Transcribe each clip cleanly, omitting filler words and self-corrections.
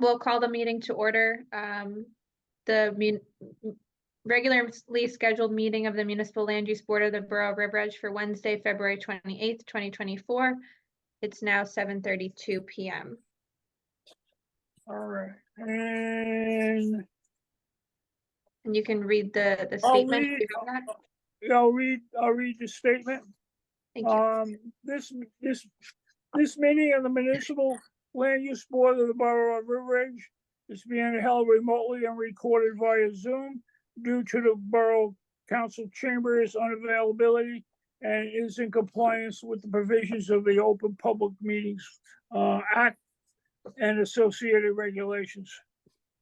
We'll call the meeting to order. The regularly scheduled meeting of the Municipal Land Use Board of the Borough of River for Wednesday, February 28th, 2024. It's now 7:32 p.m. All right, and you can read the statement. I'll read the statement. Thank you. This meeting of the Municipal Land Use Board of the Borough of River Edge is being held remotely and recorded via Zoom due to the Borough Council Chamber's unavailability and is in compliance with the provisions of the Open Public Meetings Act and associated regulations.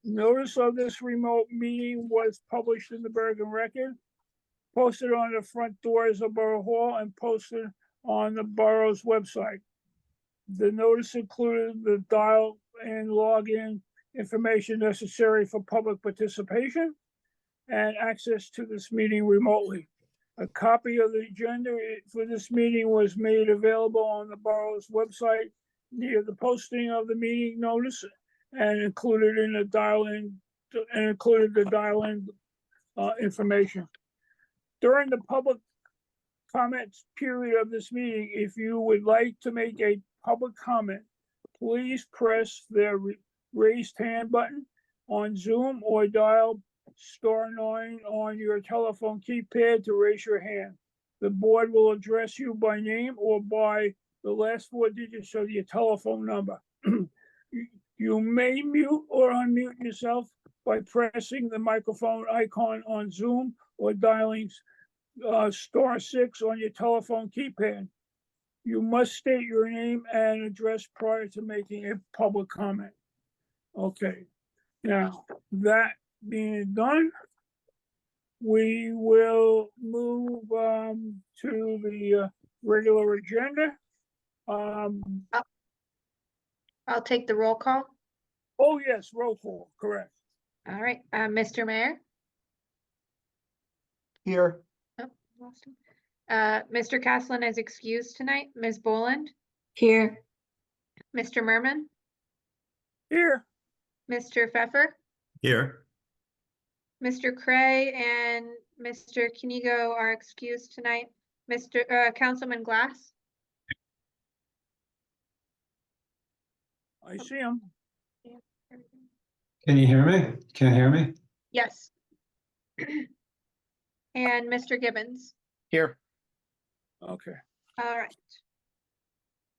Notice of this remote meeting was published in the Bergen Record, posted on the front doors of Borough Hall, and posted on the borough's website. The notice included the dial and login information necessary for public participation and access to this meeting remotely. A copy of the agenda for this meeting was made available on the borough's website near the posting of the meeting notice and included in the dial-in information. During the public comments period of this meeting, if you would like to make a public comment, please press the raised hand button on Zoom or dial *9 on your telephone keypad to raise your hand. The board will address you by name or by the last 4 digits of your telephone number. You may mute or unmute yourself by pressing the microphone icon on Zoom or dialing *6 on your telephone keypad. You must state your name and address prior to making a public comment. Okay, now that being done, we will move to the regular agenda. I'll take the roll call. Oh yes, roll call, correct. All right, Mr. Mayor. Here. Oh, lost him. Mr. Caslin is excused tonight. Ms. Boland. Here. Mr. Merman. Here. Mr. Pfeffer. Here. Mr. Cray and Mr. Kinigo are excused tonight. Councilman Glass. I see him. Can you hear me? Can you hear me? Yes. And Mr. Gibbons. Here. Okay. All right.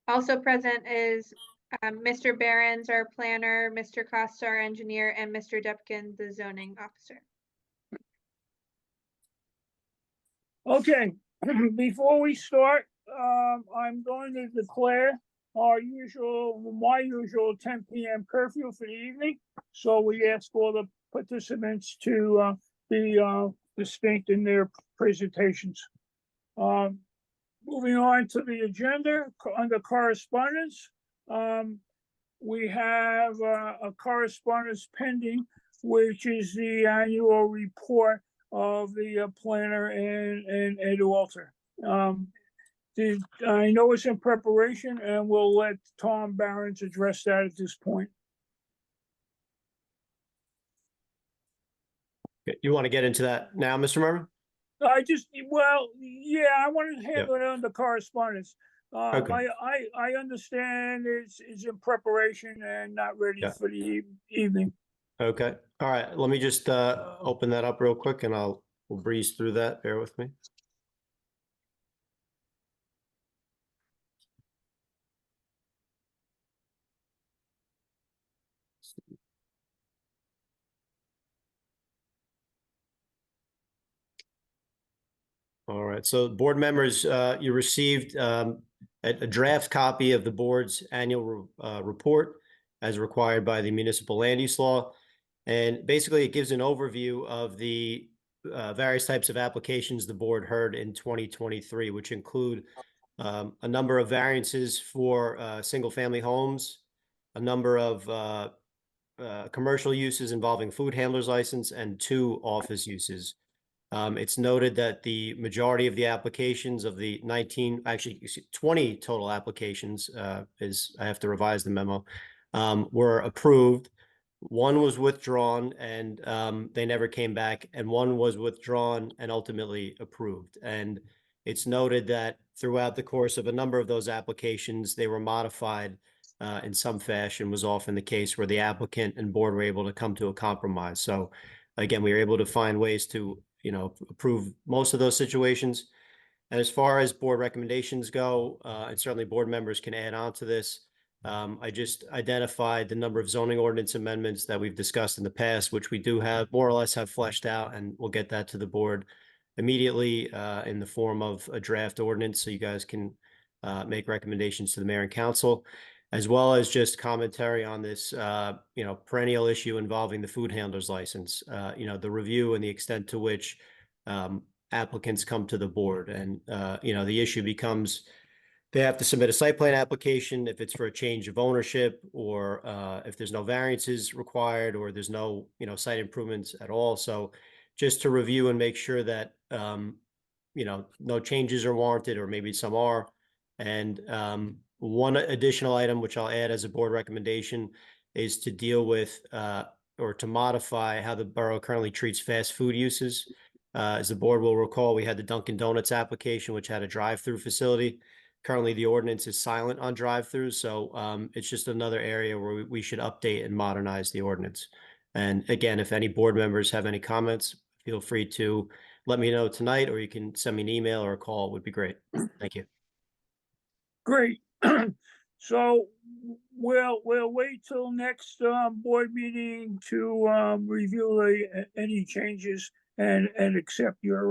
Also present is Mr. Behrens, our planner, Mr. Costa, our engineer, and Mr. Depkin, the zoning officer. Okay, before we start, I'm going to declare my usual 10 p.m. curfew for the evening. So we ask all the participants to be distinct in their presentations. Moving on to the agenda, under correspondence, we have a correspondence pending, which is the annual report of the planner and Ed Walter. I know it's in preparation, and we'll let Tom Behrens address that at this point. You want to get into that now, Mr. Merman? I wanted to handle it under correspondence. Okay. I understand it's in preparation and not ready for the evening. Okay. All right. Let me just open that up real quick, and we'll breeze through that. Bear with me. All right. So board members, you received a draft copy of the board's annual report as required by the municipal land use law. And basically it gives an overview of the various types of applications the board heard in 2023, which include a number of variances for single family homes, a number of commercial uses involving food handler's license, and 2 office uses. It's noted that the majority of the applications of the 20 total applications I have to revise the memo, were approved. One was withdrawn and they never came back, and one was withdrawn and ultimately approved. And it's noted that throughout the course of a number of those applications, they were modified in some fashion, was often the case where the applicant and board were able to come to a compromise. So again, we were able to find ways to, approve most of those situations. And as far as board recommendations go, and certainly board members can add on to this, I just identified the number of zoning ordinance amendments that we've discussed in the past, which we do have more or less have fleshed out, and we'll get that to the board immediately in the form of a draft ordinance, so you guys can make recommendations to the mayor and council, as well as just commentary on this, perennial issue involving the food handler's license. The review and the extent to which applicants come to the board, and the issue becomes they have to submit a site plan application if it's for a change of ownership, or if there's no variances required, or there's no site improvements at all. So just to review and make sure that no changes are warranted, or maybe some are. And one additional item, which I'll add as a board recommendation, is to deal with or to modify how the borough currently treats fast food uses. As the board will recall, we had the Dunkin' Donuts application, which had a drive-through facility. Currently, the ordinance is silent on drive-throughs, so it's just another area where we should update and modernize the ordinance. And again, if any board members have any comments, feel free to let me know tonight, or you can send me an email or a call. It would be great. Thank you. Great. So we'll wait till next board meeting to review any changes and accept your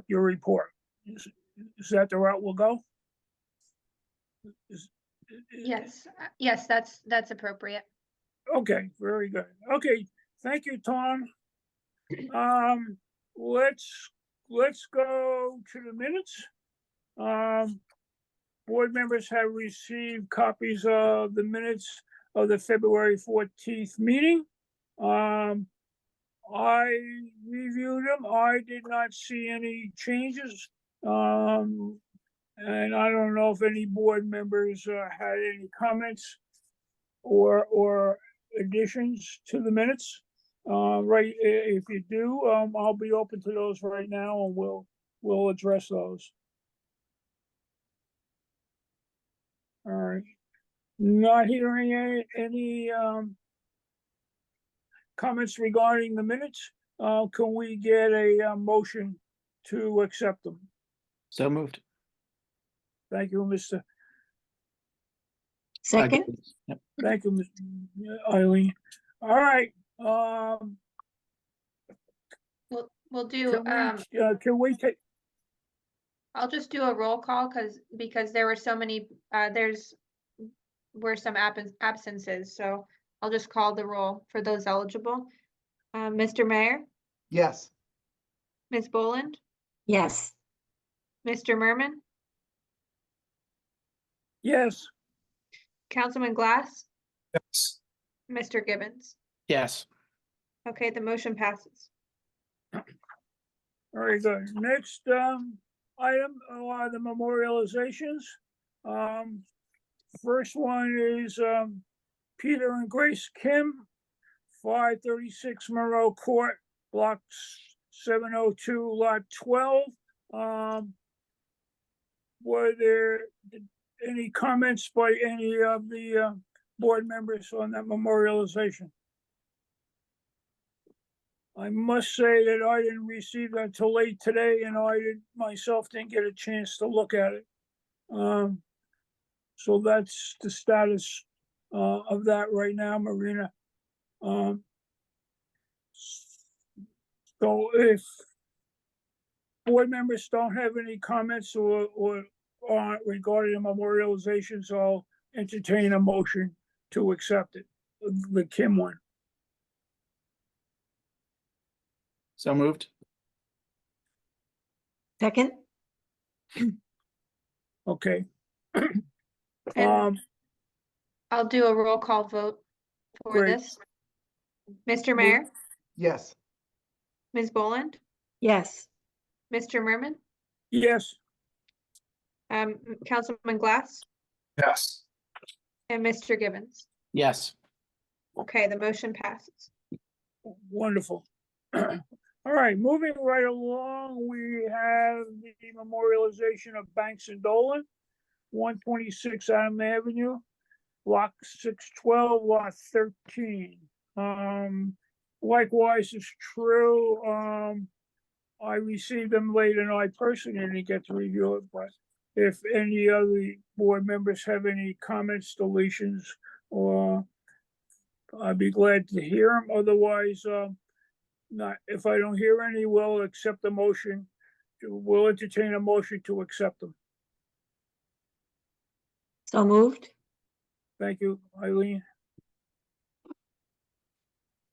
report. Is that the route we'll go? Yes, that's appropriate. Okay, very good. Okay, thank you, Tom. Let's go to the minutes. Board members have received copies of the minutes of the February 14th meeting. I reviewed them. I did not see any changes. And I don't know if any board members had any comments or additions to the minutes. Right, if you do, I'll be open to those right now, and we'll address those. All right, not hearing any comments regarding the minutes. Can we get a motion to accept them? So moved. Thank you, Mr. Second, Yep. Thank you, Ms. Eileen. All right, We'll do, can we take, I'll just do a roll call because there were so many, were some absences, so I'll just call the roll for those eligible. Mr. Mayor, yes. Ms. Boland, Yes. Mr. Merman, yes, Councilman Glass, Yes. Mr. Gibbons. Yes. Okay, the motion passes. very good. Next, item are the memorializations. First one is, Peter and Grace Kim, 536 Monroe Court, block 702, lot 12. Were there any comments by any of the board members on that memorialization? I must say that I didn't receive that until late today, and I myself didn't get a chance to look at it. So that's the status of that right now, Marina. So if board members don't have any comments or regarding the memorializations, I'll entertain a motion to accept it, the Kim one. So moved. Second, Okay. And I'll do a roll call vote for Great. this. Mr. Mayor, yes. Ms. Boland, Yes. Mr. Merman, Yes, Councilman Glass, Yes. and Mr. Gibbons. Yes. Okay, the motion passes. Wonderful. All right, moving right along, we have the memorialization of Banks and Dolan, 126 Adam Avenue, block 612, lot 13. Likewise, it's true, I received them late and I personally didn't get to review it, but if any other board members have any comments, deletions, or I'd be glad to hear them. Otherwise, not, if I don't hear any, we'll accept the motion. We'll entertain a motion to accept them. So moved. Thank you, Eileen.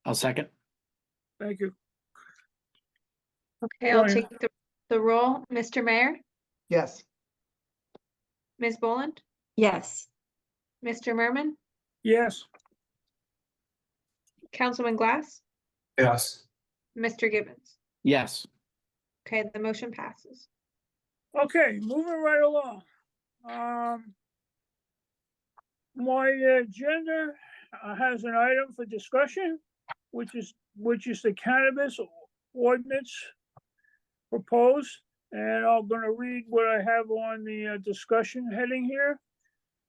I'll second. Thank you. Okay, I'll Brian. take the roll. Mr. Mayor, Yes. Ms. Boland, Yes. Mr. Merman, Yes, Councilman Glass, Yes. Mr. Gibbons. Yes. Okay, the motion passes. okay, moving right along. My agenda has an item for discussion, which is the cannabis ordinance proposed. And I'm gonna read what I have on the discussion heading here.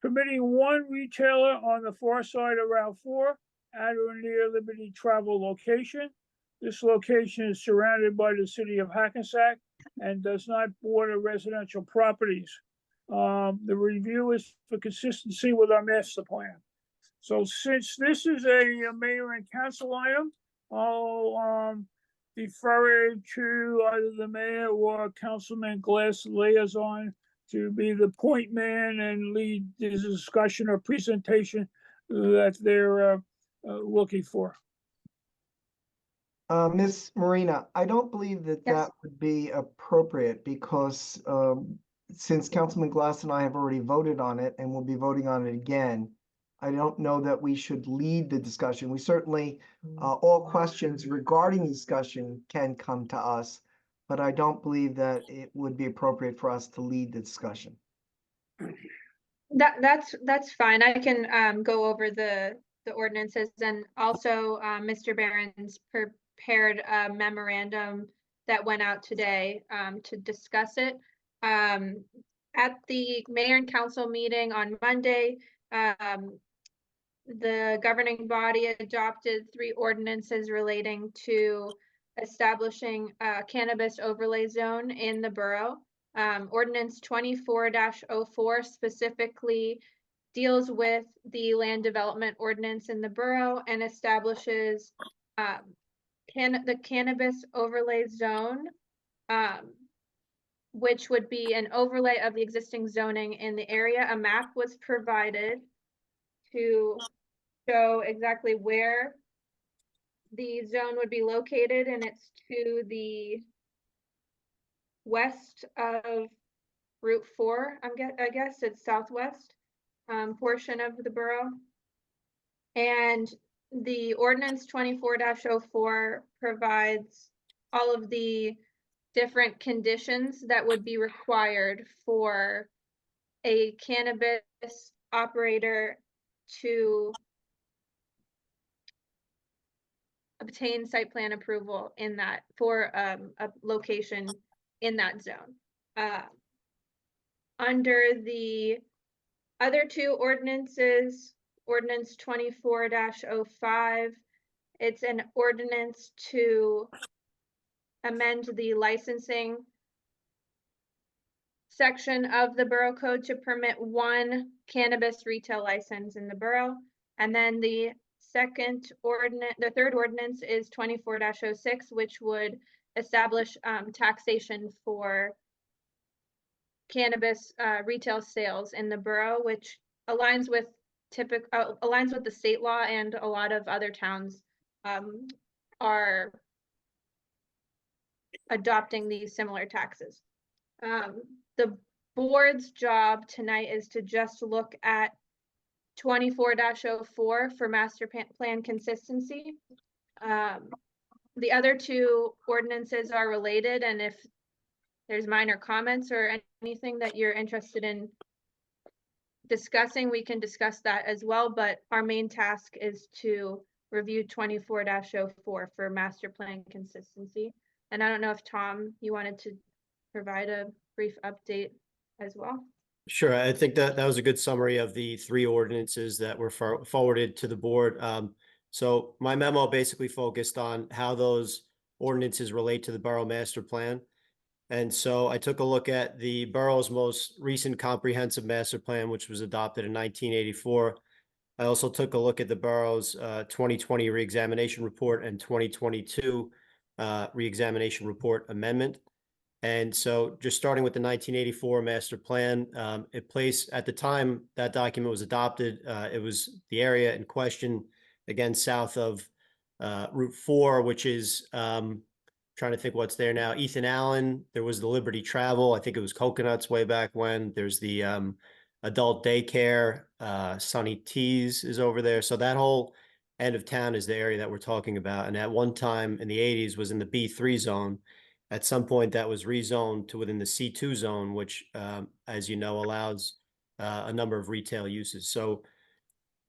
Permitting one retailer on the far side of Route 4 at or near Liberty Travel location. This location is surrounded by the city of Hackensack and does not border residential properties. The review is for consistency with our master plan. So since this is a mayor and council item, I'll defer it to either the mayor or Councilman Glass liaison to be the point man and lead the discussion or presentation that they're looking for. Ms. Marina, I don't believe that Yes. that would be appropriate because since Councilman Glass and I have already voted on it and we'll be voting on it again, I don't know that we should lead the discussion. We certainly, all questions regarding the discussion can come to us, but I don't believe that it would be appropriate for us to lead the discussion. That's fine. I can go over the ordinances, and also Mr. Barron's prepared a memorandum that went out today to discuss it. At the mayor and council meeting on Monday, the governing body adopted 3 ordinances relating to establishing a cannabis overlay zone in the borough. Ordinance 24-04 specifically deals with the land development ordinance in the borough and establishes the cannabis overlay zone, which would be an overlay of the existing zoning in the area. A map was provided to show exactly where the zone would be located, and it's to the west of Route 4. I guess it's southwest portion of the borough. And the ordinance 24-04 provides all of the different conditions that would be required for a cannabis operator to obtain site plan approval in that for a location in that zone. Under the other 2 ordinances, ordinance 24-05, it's an ordinance to amend the licensing section of the borough code to permit 1 cannabis retail license in the borough. And then the third ordinance is 24-06, which would establish taxation for cannabis retail sales in the borough, which aligns with the state law, and a lot of other towns are adopting these similar taxes. The board's job tonight is to just look at 24-04 for master plan consistency. The other 2 ordinances are related, and if there's minor comments or anything that you're interested in discussing, we can discuss that as well, but our main task is to review 24-04 for master plan consistency. And I don't know if Tom, you wanted to provide a brief update as well? Sure, I think that that was a good summary of the three ordinances that were forwarded to the board. So my memo basically focused on how those ordinances relate to the borough master plan. And so I took a look at the borough's most recent comprehensive master plan, which was adopted in 1984. I also took a look at the borough's 2020 reexamination report and 2022 reexamination report amendment. And so just starting with the 1984 master plan, it placed at the time that document was adopted, it was the area in question, again, south of Route 4, which is trying to think what's there now. Ethan Allen, there was the Liberty Travel. I think it was Coconuts way back when. There's the adult daycare. Sunny Teas is over there. So that whole end of town is the area that we're talking about. And at one time in the 80s was in the B3 zone. At some point that was rezoned to within the C2 zone, which, as you know, allows a number of retail uses. So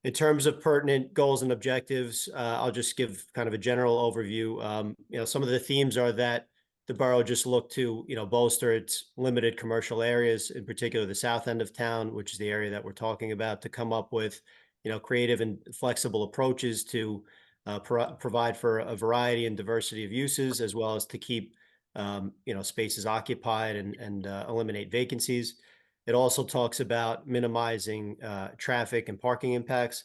in terms of pertinent goals and objectives, I'll just give kind of a general overview. Some of the themes are that the borough just looked to, bolster its limited commercial areas, in particular the south end of town, which is the area that we're talking about, to come up with, creative and flexible approaches to provide for a variety and diversity of uses, as well as to keep, spaces occupied and eliminate vacancies. It also talks about minimizing traffic and parking impacts.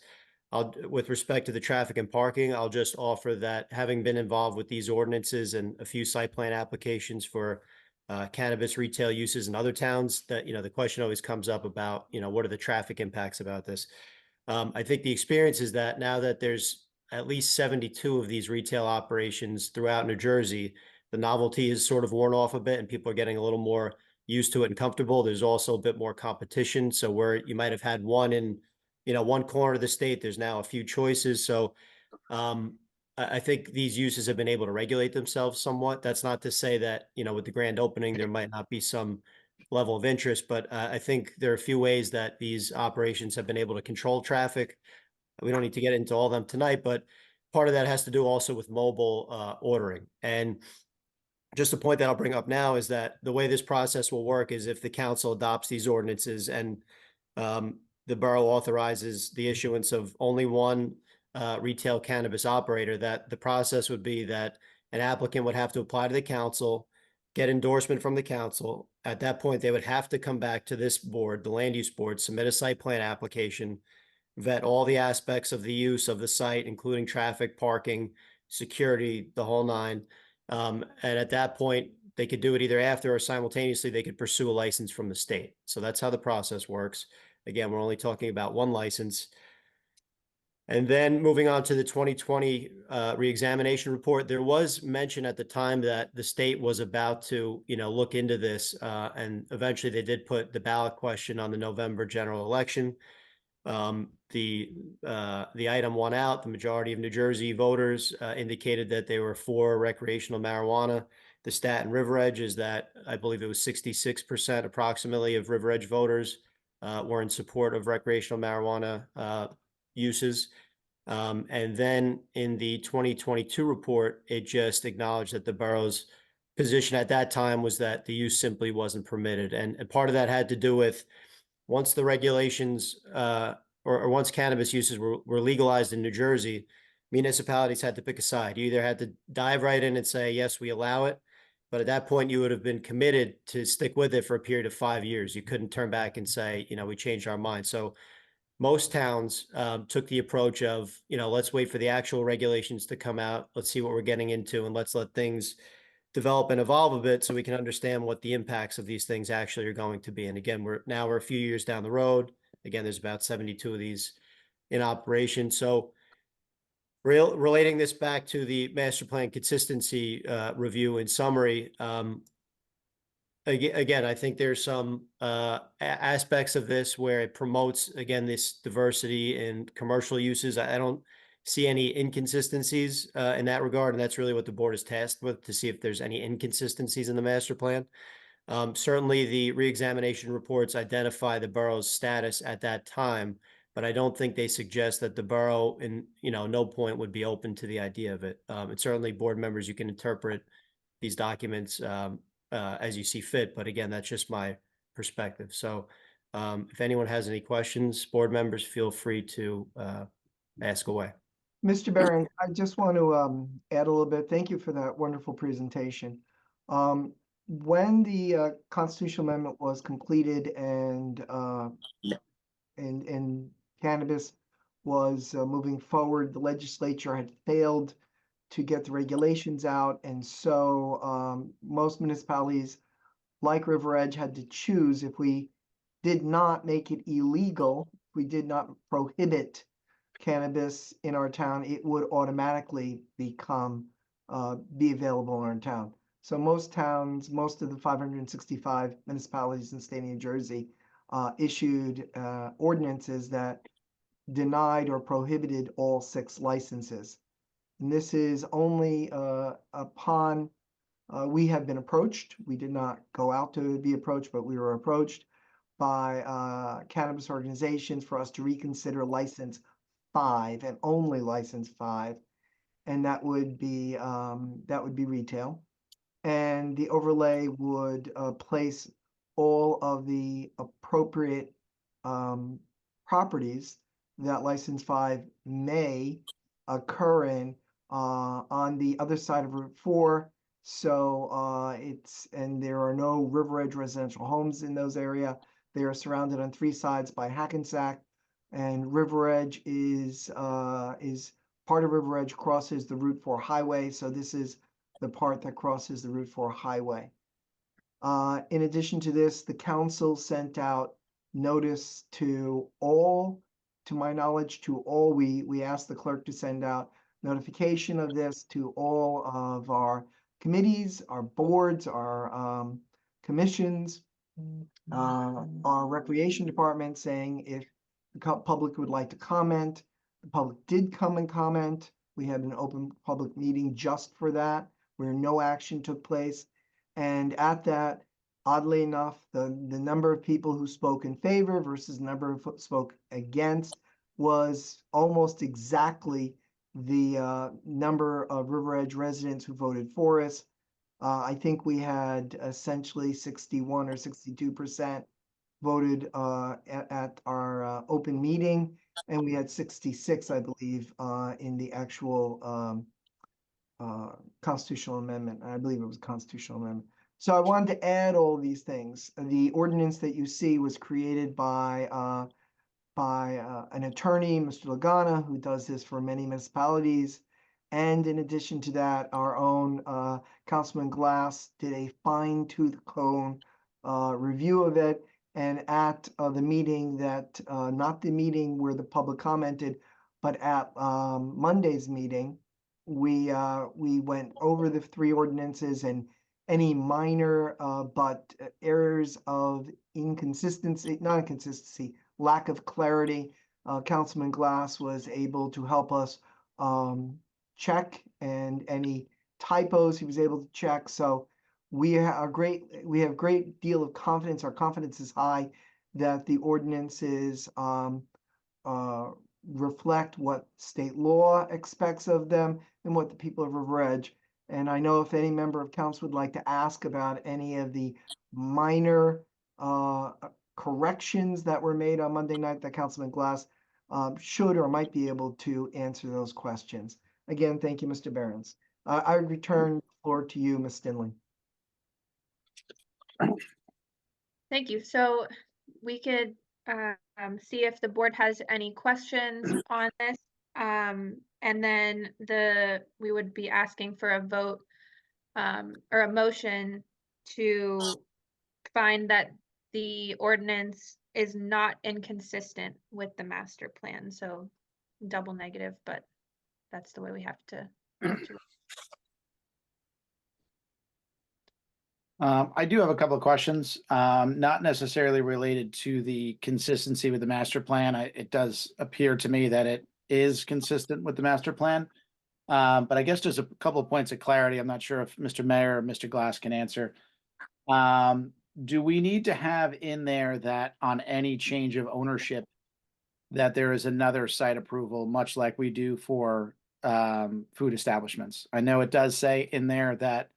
With respect to the traffic and parking, I'll just offer that having been involved with these ordinances and a few site plan applications for cannabis retail uses in other towns, that, the question always comes up about, what are the traffic impacts about this? I think the experience is that now that there's at least 72 of these retail operations throughout New Jersey, the novelty is sort of worn off a bit and people are getting a little more used to it and comfortable. There's also a bit more competition. So where you might have had one in, one corner of the state, there's now a few choices. So I think these uses have been able to regulate themselves somewhat. That's not to say that, with the grand opening, there might not be some level of interest, but I think there are a few ways that these operations have been able to control traffic. We don't need to get into all of them tonight, but part of that has to do also with mobile ordering. And just a point that I'll bring up now is that the way this process will work is if the council adopts these ordinances and the borough authorizes the issuance of only one retail cannabis operator, that the process would be that an applicant would have to apply to the council, get endorsement from the council. At that point, they would have to come back to this board, the land use board, submit a site plan application, vet all the aspects of the use of the site, including traffic, parking, security, the whole nine. And at that point, they could do it either after or simultaneously, they could pursue a license from the state. So that's how the process works. Again, we're only talking about one license. And then moving on to the 2020 reexamination report, there was mention at the time that the state was about to, look into this. And eventually they did put the ballot question on the November general election. The item won out. The majority of New Jersey voters indicated that they were for recreational marijuana. The stat in River Edge is that I believe it was 66% approximately of River Edge voters were in support of recreational marijuana uses. And then in the 2022 report, it just acknowledged that the borough's position at that time was that the use simply wasn't permitted. And part of that had to do with once the regulations or once cannabis uses were legalized in New Jersey, municipalities had to pick a side. You either had to dive right in and say, yes, we allow it. But at that point, you would have been committed to stick with it for a period of 5 years. You couldn't turn back and say, we changed our mind. So most towns took the approach of, let's wait for the actual regulations to come out. Let's see what we're getting into and let's let things develop and evolve a bit so we can understand what the impacts of these things actually are going to be. And again, we're a few years down the road. Again, there's about 72 of these in operation. So relating this back to the master plan consistency review in summary, again, I think there's some aspects of this where it promotes, again, this diversity in commercial uses. I don't see any inconsistencies in that regard. And that's really what the board is tasked with, to see if there's any inconsistencies in the master plan. Certainly, the reexamination reports identify the borough's status at that time, but I don't think they suggest that the borough, in no point would be open to the idea of it. And certainly, board members, you can interpret these documents as you see fit. But again, that's just my perspective. So, if anyone has any questions, board members, feel free to ask away. Mr. Barron, I just want to add a little bit. Thank you for that wonderful presentation. When the constitutional amendment was completed and cannabis was moving forward, the legislature had failed to get the regulations out, and so most municipalities, like River Edge, had to choose. If we did not make it illegal, if we did not prohibit cannabis in our town, it would automatically become be available in our town. So most towns, most of the 565 municipalities in the state of New Jersey issued ordinances that denied or prohibited all 6 licenses. And this is only upon we have been approached. We did not go out to be approached, but we were approached by cannabis organizations for us to reconsider license 5 and only license 5, and that would be retail. And the overlay would place all of the appropriate properties that license 5 may occur in on the other side of Route 4. So and there are no River Edge residential homes in those areas. They are surrounded on 3 sides by Hackensack, and River Edge is part of River Edge crosses the Route 4 highway. So this is the part that crosses the Route 4 highway. In addition to this, the council sent out notice to all, to my knowledge, to all. We asked the clerk to send out notification of this to all of our committees, our boards, our commissions, our recreation department, saying if the public would like to comment. The public did come and comment. We had an open public meeting just for that, where no action took place. And at that, oddly enough, the number of people who spoke in favor versus the number who spoke against was almost exactly the number of River Edge residents who voted for us. I think we had essentially 61 or 62% voted at our open meeting, and we had 66, I believe, in the actual constitutional amendment. I believe it was a constitutional amendment. So I wanted to add all these things. The ordinance that you see was created by an attorney, Mr. Lagana, who does this for many municipalities. And in addition to that, our own Councilman Glass did a fine-tooth comb review of it. And at the meeting that, not the meeting where the public commented, but at Monday's meeting, we went over the 3 ordinances and any minor but errors of inconsistency, not inconsistency, lack of clarity. Councilman Glass was able to help us check, and any typos he was able to check. So we have great deal of confidence. Our confidence is high that the ordinances reflect what state law expects of them and what the people of River Edge. And I know if any member of council would like to ask about any of the minor corrections that were made on Monday night, that Councilman Glass should or might be able to answer those questions. Again, thank you, Mr. Behrens. I return the floor to you, Ms. Stinley. Thank you. So we could see if the board has any questions on this. And then we would be asking for a vote or a motion to find that the ordinance is not inconsistent with the master plan. So double negative, but that's the way we have to. I do have a couple of questions, not necessarily related to the consistency with the master plan. It does appear to me that it is consistent with the master plan. But I guess just a couple of points of clarity. I'm not sure if Mr. Mayor or Mr. Glass can answer. do we need to have in there that on any change of ownership, that there is another site approval, much like we do for food establishments? I know it does say in there that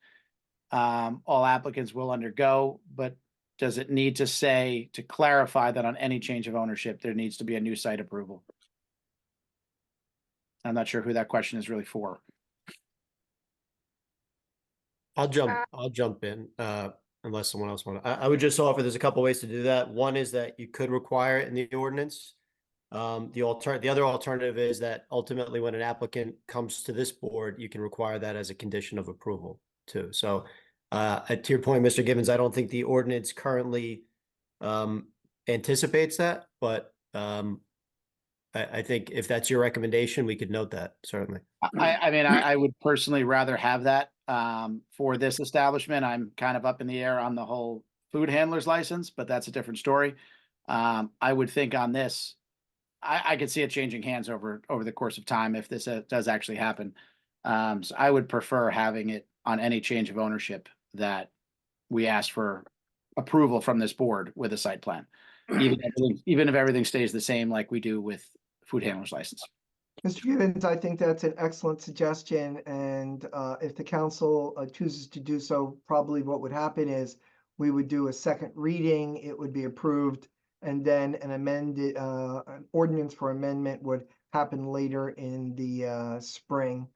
all applicants will undergo, but does it need to say, to clarify that on any change of ownership, there needs to be a new site approval? I'm not sure who that question is really for. I'll jump in, unless someone else I would just offer, there's a couple ways to do that. One is that you could require it in the ordinance. The other alternative is that ultimately when an applicant comes to this board, you can require that as a condition of approval too. So, to your point, Mr. Gibbons, I don't think the ordinance currently, anticipates that, but, I think if that's your recommendation, we could note that, certainly. I mean, I would personally rather have that for this establishment. I'm kind of up in the air on the whole food handler's license, but that's a different story. I would think on this, I could see it changing hands over the course of time if this does actually happen. So I would prefer having it on any change of ownership that we ask for approval from this board with a site plan, even if everything stays the same like we do with food handler's license. Mr. Gibbons, I think that's an excellent suggestion, and if the council chooses to do so, probably what would happen is we would do a second reading, it would be approved, and then an an ordinance for amendment would happen later in the spring,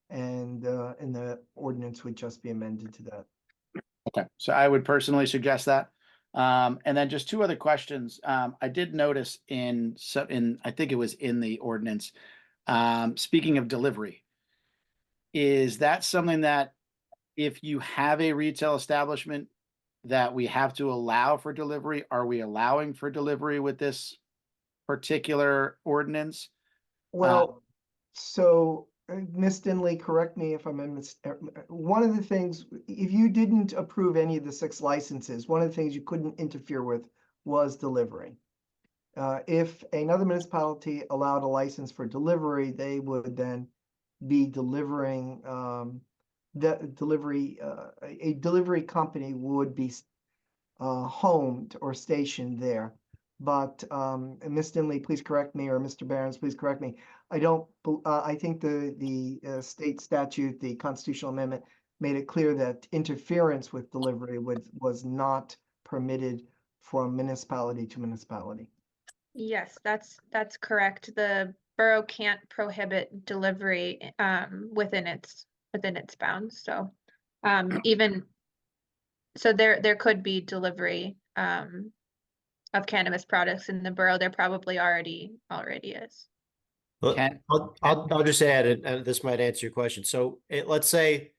and the ordinance would just be amended to that. Okay, so I would personally suggest that. And then just two other questions. I did notice I think it was in the ordinance, speaking of delivery, is that something that if you have a retail establishment that we have to allow for delivery? Are we allowing for delivery with this particular ordinance? Well, so Ms. Dinley, correct me if I'm one of the things, if you didn't approve any of the 6 licenses, one of the things you couldn't interfere with was delivery. If another municipality allowed a license for delivery, they would then be delivering a delivery company would be homed or stationed there. But Ms. Dinley, please correct me, or Mr. Barons, please correct me. I think the state statute, the constitutional amendment, made it clear that interference with delivery was not permitted from municipality to municipality. Yes, that's correct. The borough can't prohibit delivery within its bounds. So there could be delivery of cannabis products in the borough. There probably already is. I'll just add, and this might answer your question. So let's say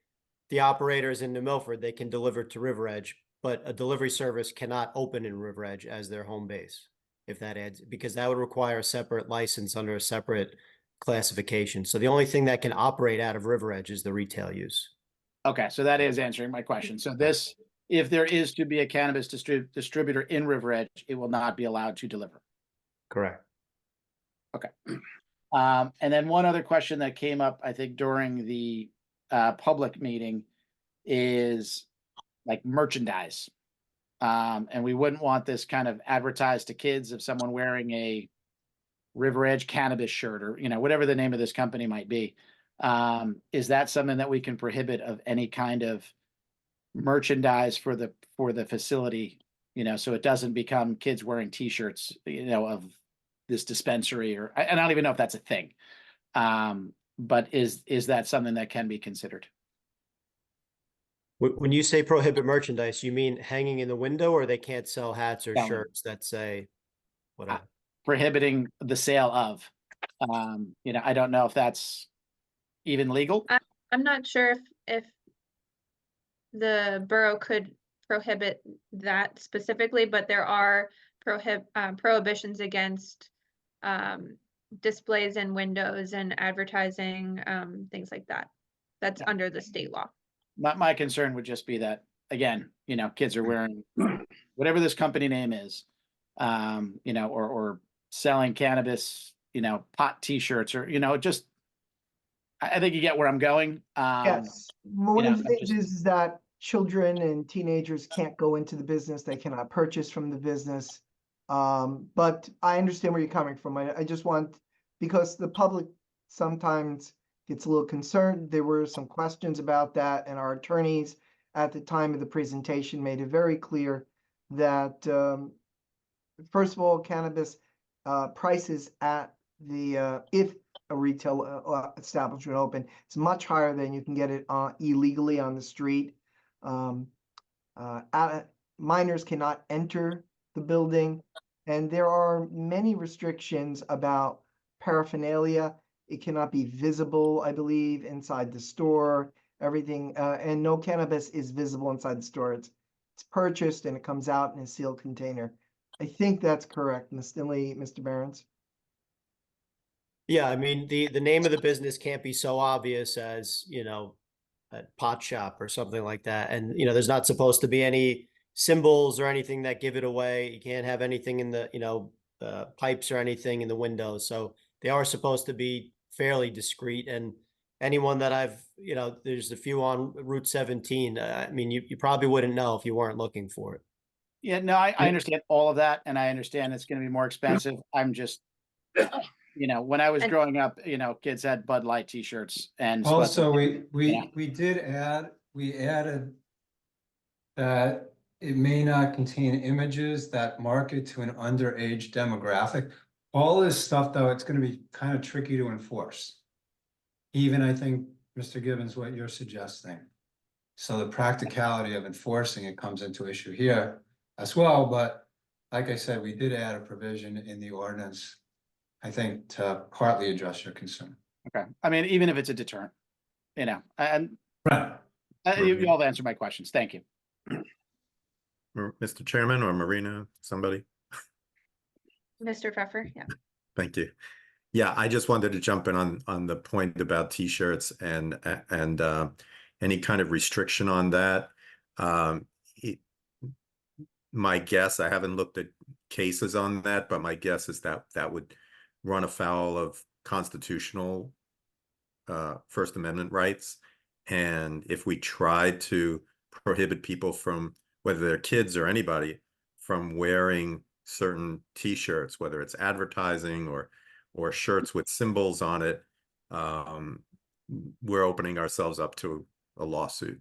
the operator is in New Milford, they can deliver to River Edge, but a delivery service cannot open in River Edge as their home base. If that adds, because that would require a separate license under a separate classification. So the only thing that can operate out of River Edge is the retail use. Okay, so that is answering my question. So this, if there is to be a cannabis distributor in River Edge, it will not be allowed to deliver. Correct. Okay. And then one other question that came up, I think, during the public meeting is like merchandise. And we wouldn't want this kind of advertised to kids of someone wearing a River Edge cannabis shirt or, whatever the name of this company might be. Is that something that we can prohibit of any kind of merchandise for the facility, so it doesn't become kids wearing T-shirts, of this dispensary, or I don't even know if that's a thing. But is that something that can be considered? When you say prohibit merchandise, you mean hanging in the window, or they can't sell hats or Selling. shirts that say whatever? Prohibiting the sale of, I don't know if that's even legal. I'm not sure if the borough could prohibit that specifically, but there are prohibitions against displays in windows and advertising, things like that. That's under the state law. My concern would just be that, again, kids are wearing whatever this company name is, or selling cannabis, pot T-shirts, or, I think you get where I'm going. Yes, one of the things is that children and teenagers can't go into the business, they cannot purchase from the business. But I understand where you're coming from. I just want, because the public sometimes gets a little concerned. There were some questions about that, and our attorneys at the time of the presentation made it very clear that, first of all, cannabis prices at the, if a retail establishment open, it's much higher than you can get it illegally on the street. Minors cannot enter the building, and there are many restrictions about paraphernalia. It cannot be visible, I believe, inside the store, everything, and no cannabis is visible inside the store. It's purchased and it comes out in a sealed container. I think that's correct, Ms. Stinley, Mr. Behrens. Yeah, I mean, the name of the business can't be so obvious as, you know, a pot shop or something like that. And, you know, there's not supposed to be any symbols or anything that give it away. You can't have anything in the, you know, pipes or anything in the windows. So they are supposed to be fairly discreet. And anyone that I've, you know, there's a few on Route 17. I mean, you probably wouldn't know if you weren't looking for it. Yeah, no, I understand all of that, and I understand it's gonna be more expensive. I'm just, you know, when I was And- growing up, you know, kids had Bud Light t-shirts and. Also, Yeah. we did add, we added that it may not contain images that market to an underage demographic. All this stuff, though, it's gonna be kind of tricky to enforce. Even, I think, Mr. Gibbons, what you're suggesting. So the practicality of enforcing it comes into issue here as well, but like I said, we did add a provision in the ordinance, I think, to partly address your concern. Okay, I mean, even if it's a deterrent, you know, and Right. you all have answered my questions. Thank you. Mr. Chairman or Marina, somebody? Mr. Pfeffer, yeah. Thank you. Yeah, I just wanted to jump in on the point about t-shirts and any kind of restriction on that. My guess, I haven't looked at cases on that, but my guess is that that would run afoul of constitutional First Amendment rights. And if we tried to prohibit people from, whether they're kids or anybody, from wearing certain t-shirts, whether it's advertising or shirts with symbols on it, we're opening ourselves up to a lawsuit.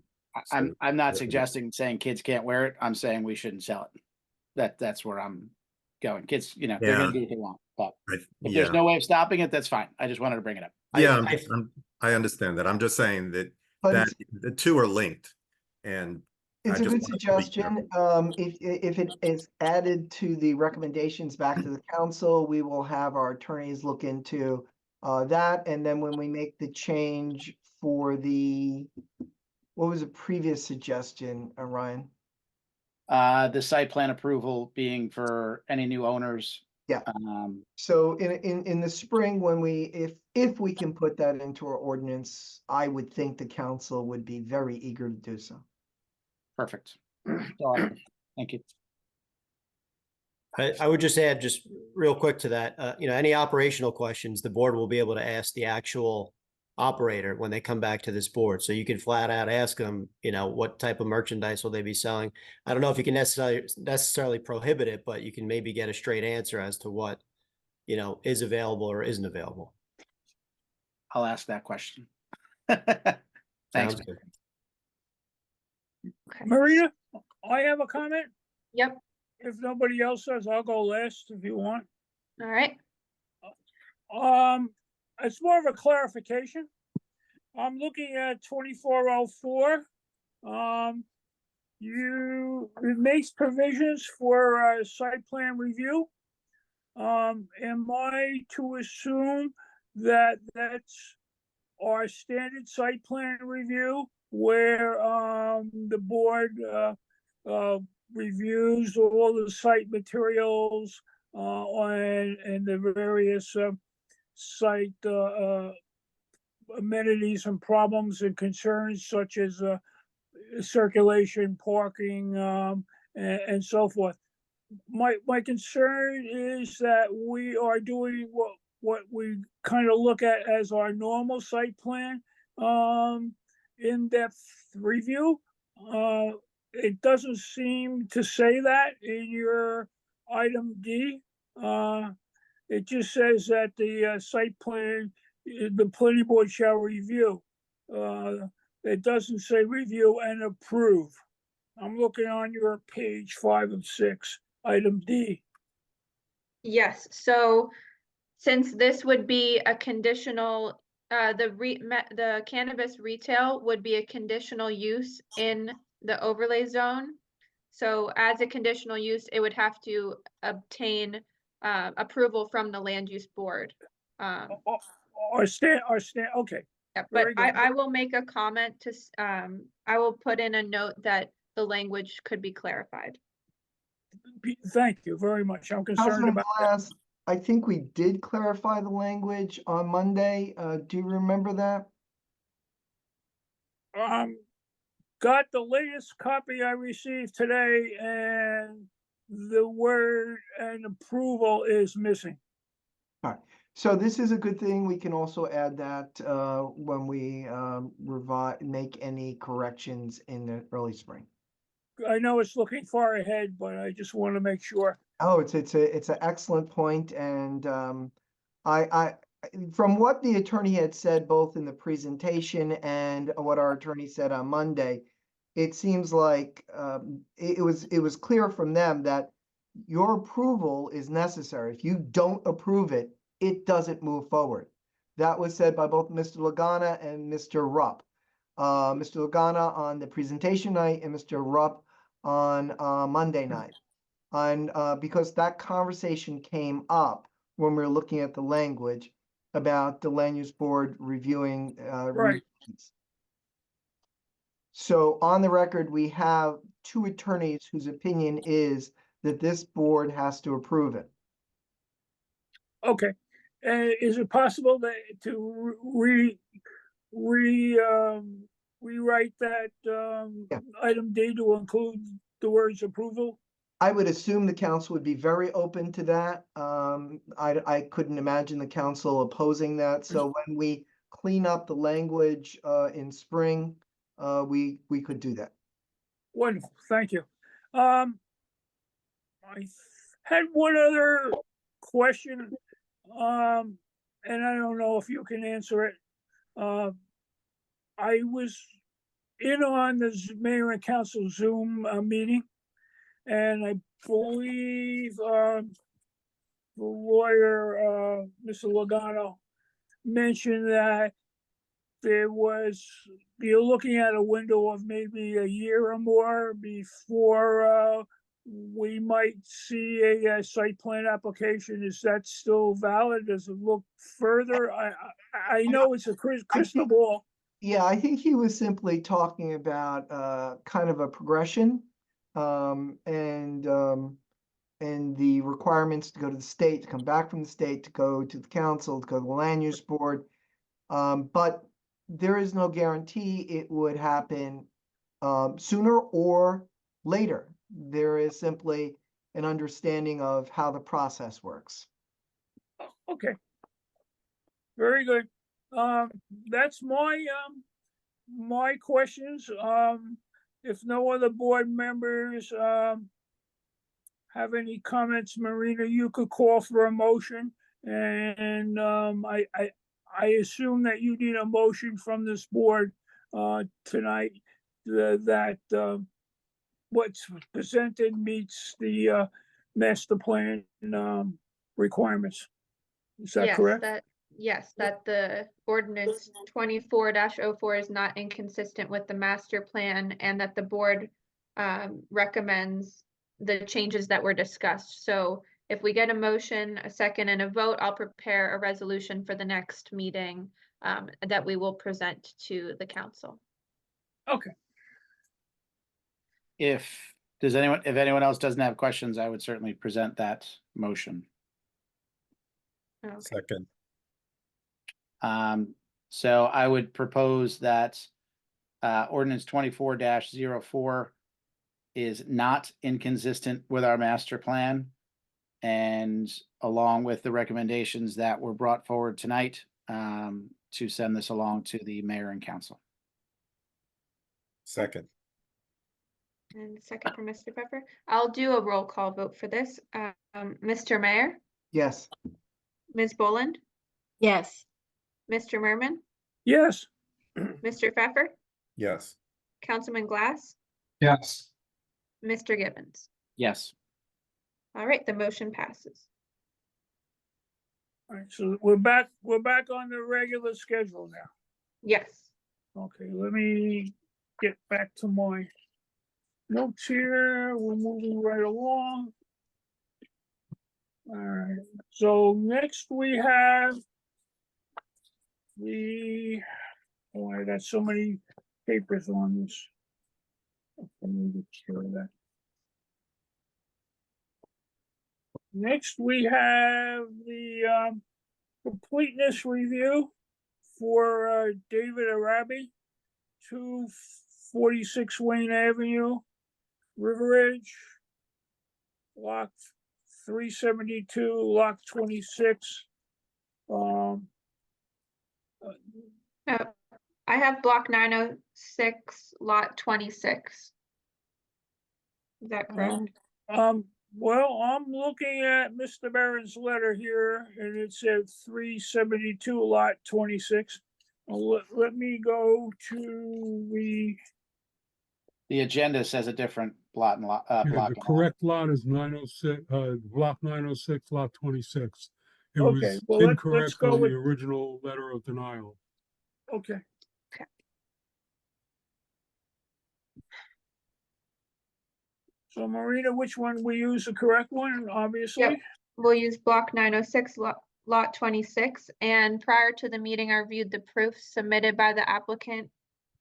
I'm not suggesting saying kids can't wear it. I'm saying we shouldn't sell it. That's where I'm going. Kids, you know, they're gonna do what they want, but if there's no way of stopping it, that's fine. I just wanted to bring it up. I understand that. I'm just saying that But the two are linked, and it's I a just good wanted to be suggestion. If it is added to the recommendations back to the council, we will have our attorneys look into that. And then when we make the change for what was a previous suggestion, Ryan? The site plan approval being for any new owners. Yeah. So in the spring, when if we can put that into our ordinance, I would think the council would be very eager to do so. Perfect. Thank you. I would just add, just real quick to that, you know, any operational questions, the board will be able to ask the actual operator when they come back to this board. So you can flat out ask them, you know, what type of merchandise will they be selling? I don't know if you can necessarily prohibit it, but you can maybe get a straight answer as to what, you know, is available or isn't available. I'll ask that question. Thanks. Sounds good. Okay. Marina, I have a comment. Yep, If nobody else does, I'll go last if you want. all right. It's more of a clarification. I'm looking at 2404. It makes provisions for site plan review. Am I to assume that that's our standard site plan review where the board reviews all the site materials and the various site amenities and problems and concerns such as circulation, parking, and so forth. My concern is that we are doing what we kind of look at as our normal site plan in-depth review, It doesn't seem to say that in your item D. It just says that the site plan, the planning board shall review. It doesn't say review and approve. I'm looking on your page 5 of 6, item D. Yes, so since this would be a conditional, the cannabis retail would be a conditional use in the overlay zone. So as a conditional use, it would have to obtain approval from the land use board. Or stand, okay. Yeah, Very but good. I will make a comment to, I will put in a note that the language could be clarified. Thank you very much. I'm concerned Councilman about that. Glass, I think we did clarify the language on Monday. Do you remember that? Got the latest copy I received today, and the word and approval is missing. So this is a good thing. We can also add that when we make any corrections in the early spring. I know it's looking far ahead, but I just want to make sure. Oh, it's an excellent point, and I from what the attorney had said both in the presentation and what our attorney said on Monday, it seems like it was clear from them that your approval is necessary. If you don't approve it, it doesn't move forward. That was said by both Mr. Lagana and Mr. Rupp. Mr. Lagana on the presentation night and Mr. Rupp on Monday night. And because that conversation came up when we were looking at the language about the land use board reviewing Right. receipts. So on the record, we have two attorneys whose opinion is that this board has to approve it. Okay. Is it possible to rewrite that Yeah. item D to include the words approval? I would assume the council would be very open to that. I couldn't imagine the council opposing that. So when we clean up the language in spring, we could do that. Wonderful, thank you. I had one other question, and I don't know if you can answer it. I was in on the mayor and council Zoom meeting, and I believe the lawyer, Mr. Logano, mentioned that you're looking at a window of maybe a year or more before we might see a site plan application. Is that still valid? Does it look further? I know it's a crystal ball. Yeah, I think he was simply talking about kind of a progression and the requirements to go to the state, to come back from the state, to go to the council, to go to the land use board. But there is no guarantee it would happen sooner or later. There is simply an understanding of how the process works. Okay. Very good. That's my questions. If no other board members have any comments, Marina, you could call for a motion. And I assume that you need a motion from this board tonight that what's presented meets the master plan requirements. Is that correct? Yes, that the ordinance 24-04 is not inconsistent with the master plan, and that the board recommends the changes that were discussed. So if we get a motion, a second, and a vote, I'll prepare a resolution for the next meeting that we will present to the council. Okay. If anyone else doesn't have questions, I would certainly present that motion. Okay. Second. So I would propose that ordinance 24-04 is not inconsistent with our master plan, and along with the recommendations that were brought forward tonight, to send this along to the mayor and council. Second. And second from Mr. Pfeffer. I'll do a roll call vote for this. Mr. Mayor, Yes, Ms. Boland, Yes. Mr. Merman, Yes, Mr. Pfeffer, Yes. Councilman Glass, Yes. Mr. Gibbons. Yes. All right, the motion passes. all right, so we're back on the regular schedule now. Yes. Okay, let me get back to my notes here. We're moving right along. All right, so next we have oh, I got so many papers on this. Let me get rid of that. Next, we have the completeness review for David Arabi, 246 Wayne Avenue, River Edge, Block 372, Lot 26. I have block 906, lot 26. Is that correct? Well, I'm looking at Mr. Barron's letter here, and it said 372 lot 26. Let me go to The agenda says a different lot and lot, Yeah, block. the and lot. correct lot is 906, block 906, lot 26. It Okay, was well, let's incorrect go on with- the original letter of denial. okay. Okay. So Marina, which one we use the correct one, obviously? We'll use block 906, lot 26. And prior to the meeting, I reviewed the proofs submitted by the applicant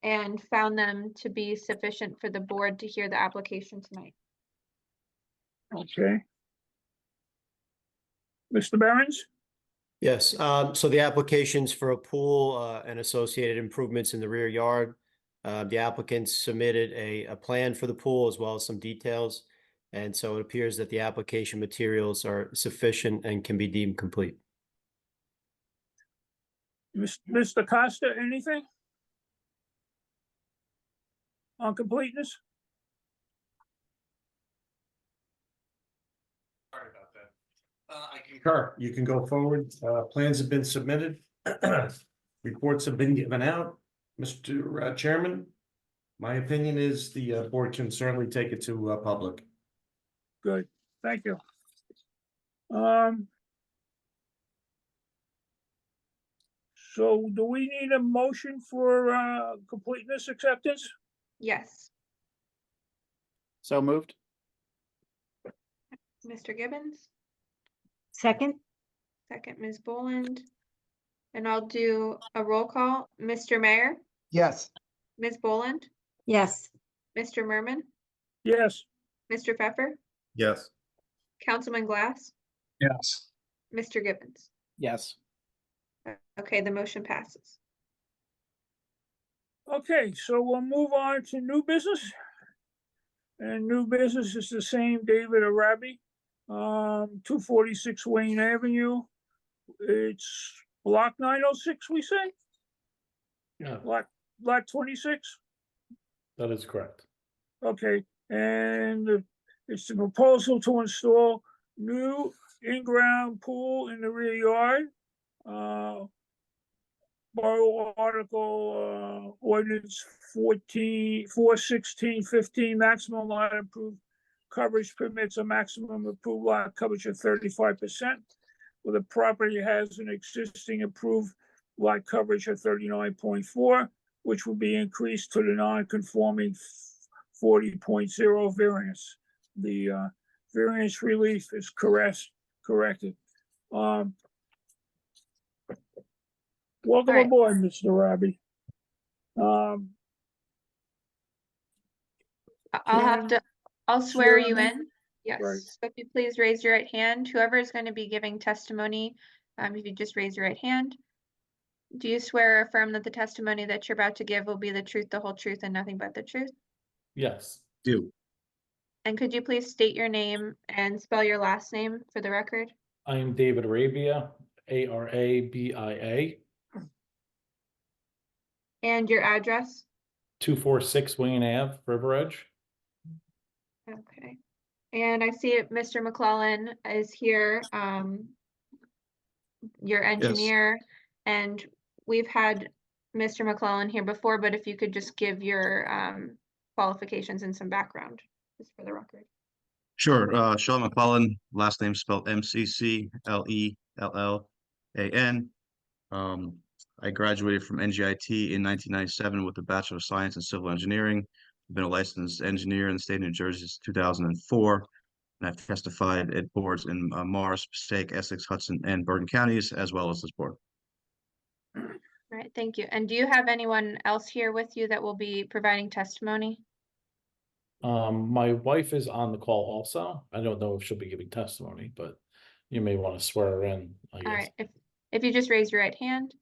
and found them to be sufficient for the board to hear the application tonight. Okay. Mr. Barron's? Yes, so the applications for a pool and associated improvements in the rear yard. The applicants submitted a plan for the pool as well as some details. And so it appears that the application materials are sufficient and can be deemed complete. Mr. Costa, anything? On completeness? Sorry about that. I concur. You can go forward. Plans have been submitted. Reports have been given out. Mr. Chairman, my opinion is the board can certainly take it to public. Good, thank you. So do we need a motion for completeness acceptance? Yes, So moved? Mr. Gibbons, Second? second, Ms. Boland. And I'll do a roll call. Mr. Mayor, yes, Ms. Boland, Yes. Mr. Merman, Yes, Mr. Pfeffer, Yes. Councilman Glass, Yes. Mr. Gibbons. Yes. Okay, the motion passes. okay, so we'll move on to new business. And new business is the same, David Arabi, 246 Wayne Avenue. It's block 906, we say? Yeah, Lot 26? that is correct. Okay, and it's the proposal to install new in-ground pool in the rear yard. Borough Article, ordinance 41615, maximum lot approved coverage permits a maximum approved lot coverage of 35%. Where the property has an existing approved lot coverage of 39.4, which will be increased to the non-conforming 40.0 variance. The variance relief is corrected. Welcome Right. aboard, Mr. Arabi. I'll have to, I'll swear you swear me? in. Yes, Right. so if you please raise your right hand, whoever is going to be giving testimony, if you just raise your right hand. Do you swear or affirm that the testimony that you're about to give will be the truth, the whole truth, and nothing but the truth? Yes. Do. And could you please state your name and spell your last name for the record? I am David Arabia, Arabia, And your address? 246 Wayne Ave, River Edge. Okay. And I see it, Mr. McClellan is here, your engineer, and we've had Mr. McClellan here before, but if you could just give your qualifications and some background, just for the record. Sure, Sean McClellan, last name spelled McClellan. I graduated from NGIT in 1997 with a Bachelor of Science in Civil Engineering. I've been a licensed engineer in the state of New Jersey since 2004. And I've testified at boards in Morris, Passaic, Essex, Hudson, and Bergen counties, as well as this board. All right, thank you. And do you have anyone else here with you that will be providing testimony? My wife is on the call also. I don't know if she'll be giving testimony, but you may want to swear her in, I All guess. right, if you just raise your right hand.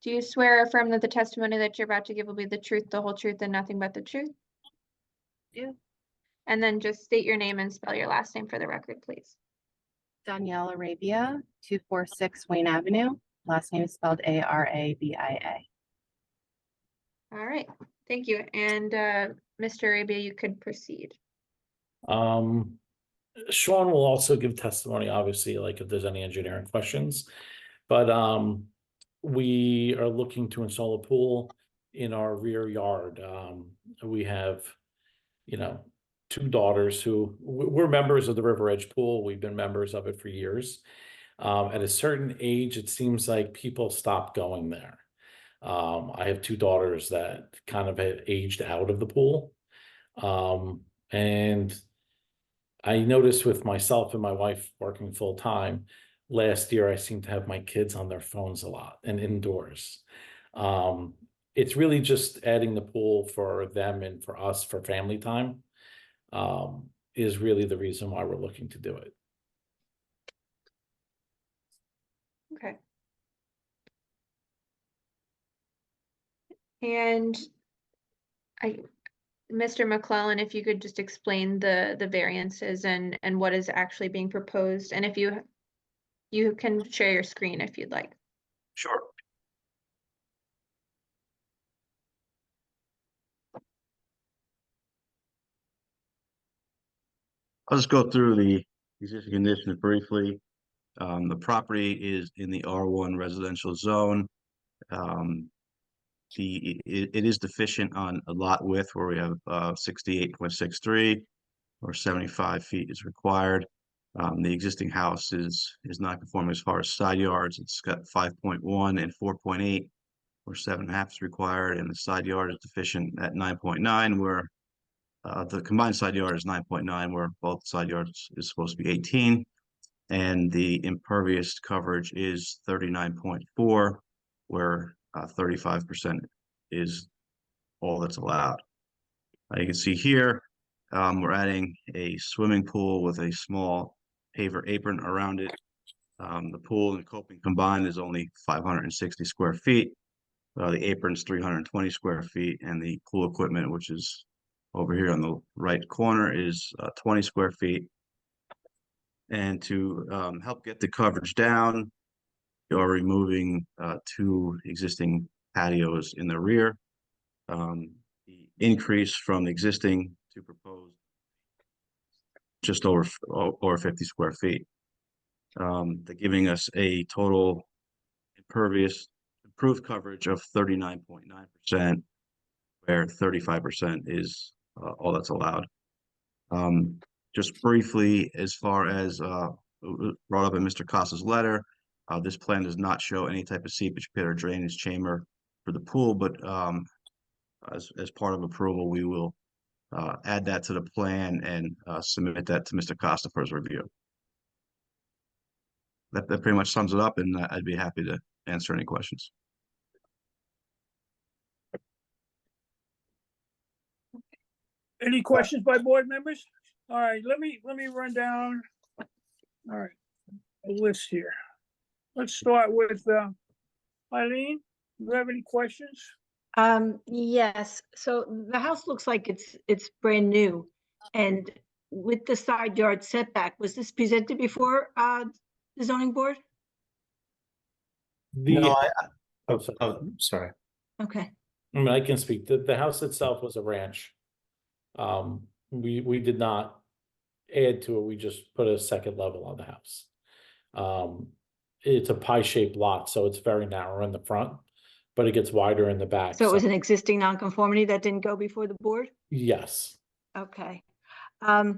Do you swear or affirm that the testimony that you're about to give will be the truth, the whole truth, and nothing but the truth? Do. And then just state your name and spell your last name for the record, please. Danielle Arabia, 246 Wayne Avenue. Last name is spelled Arabia. All right, thank you. And Mr. Arabia, you could proceed. Sean will also give testimony, obviously, like if there's any engineering questions. But we are looking to install a pool in our rear yard. We have, two daughters who we're members of the River Edge Pool. We've been members of it for years. At a certain age, it seems like people stop going there. I have two daughters that kind of had aged out of the pool. And I noticed with myself and my wife working full time, last year I seem to have my kids on their phones a lot and indoors. It's really just adding the pool for them and for us for family time is really the reason why we're looking to do it. Okay. And Mr. McClellan, if you could just explain the variances and what is actually being proposed, and if you can share your screen if you'd like. Sure. I'll just go through the existing conditions briefly. The property is in the R1 residential zone. It is deficient on a lot width where we have 68.63 or 75 feet is required. The existing house is not conforming as far as side yards. It's got 5.1 and 4.8 where 7.5 is required, and the side yard is deficient at 9.9 where the combined side yard is 9.9 where both side yards is supposed to be 18, and the impervious coverage is 39.4 where 35% is all that's allowed. You can see here we're adding a swimming pool with a small paver apron around it. The pool and coping combined is only 560 square feet. The apron is 320 square feet, and the pool equipment, which is over here on the right corner, is 20 square feet. And to help get the coverage down, you're removing two existing patios in the rear. The increase from the existing to proposed just over 50 square feet. They're giving us a total impervious improved coverage of 39.9%, where 35% is all that's allowed. Just briefly, as far as brought up in Mr. Costa's letter, this plan does not show any type of seepage pit or drainage chamber for the pool, but as part of approval, we will add that to the plan and submit that to Mr. Costa for his review. That pretty much sums it up, and I'd be happy to answer any questions. Any questions by board members? All right, let me run down. All right, a list here. Let's start with Eileen. Do you have any questions? Yes, so the house looks like it's brand new. And with the side yard setback, was this presented before the zoning board? No, Sorry. Okay, I mean, I can speak. The house itself was a ranch. We did not add to it. We just put a second level on the house. It's a pie-shaped lot, so it's very narrow in the front, but it gets wider in the back. So it was an existing nonconformity that didn't go before the board? Yes. Okay. Were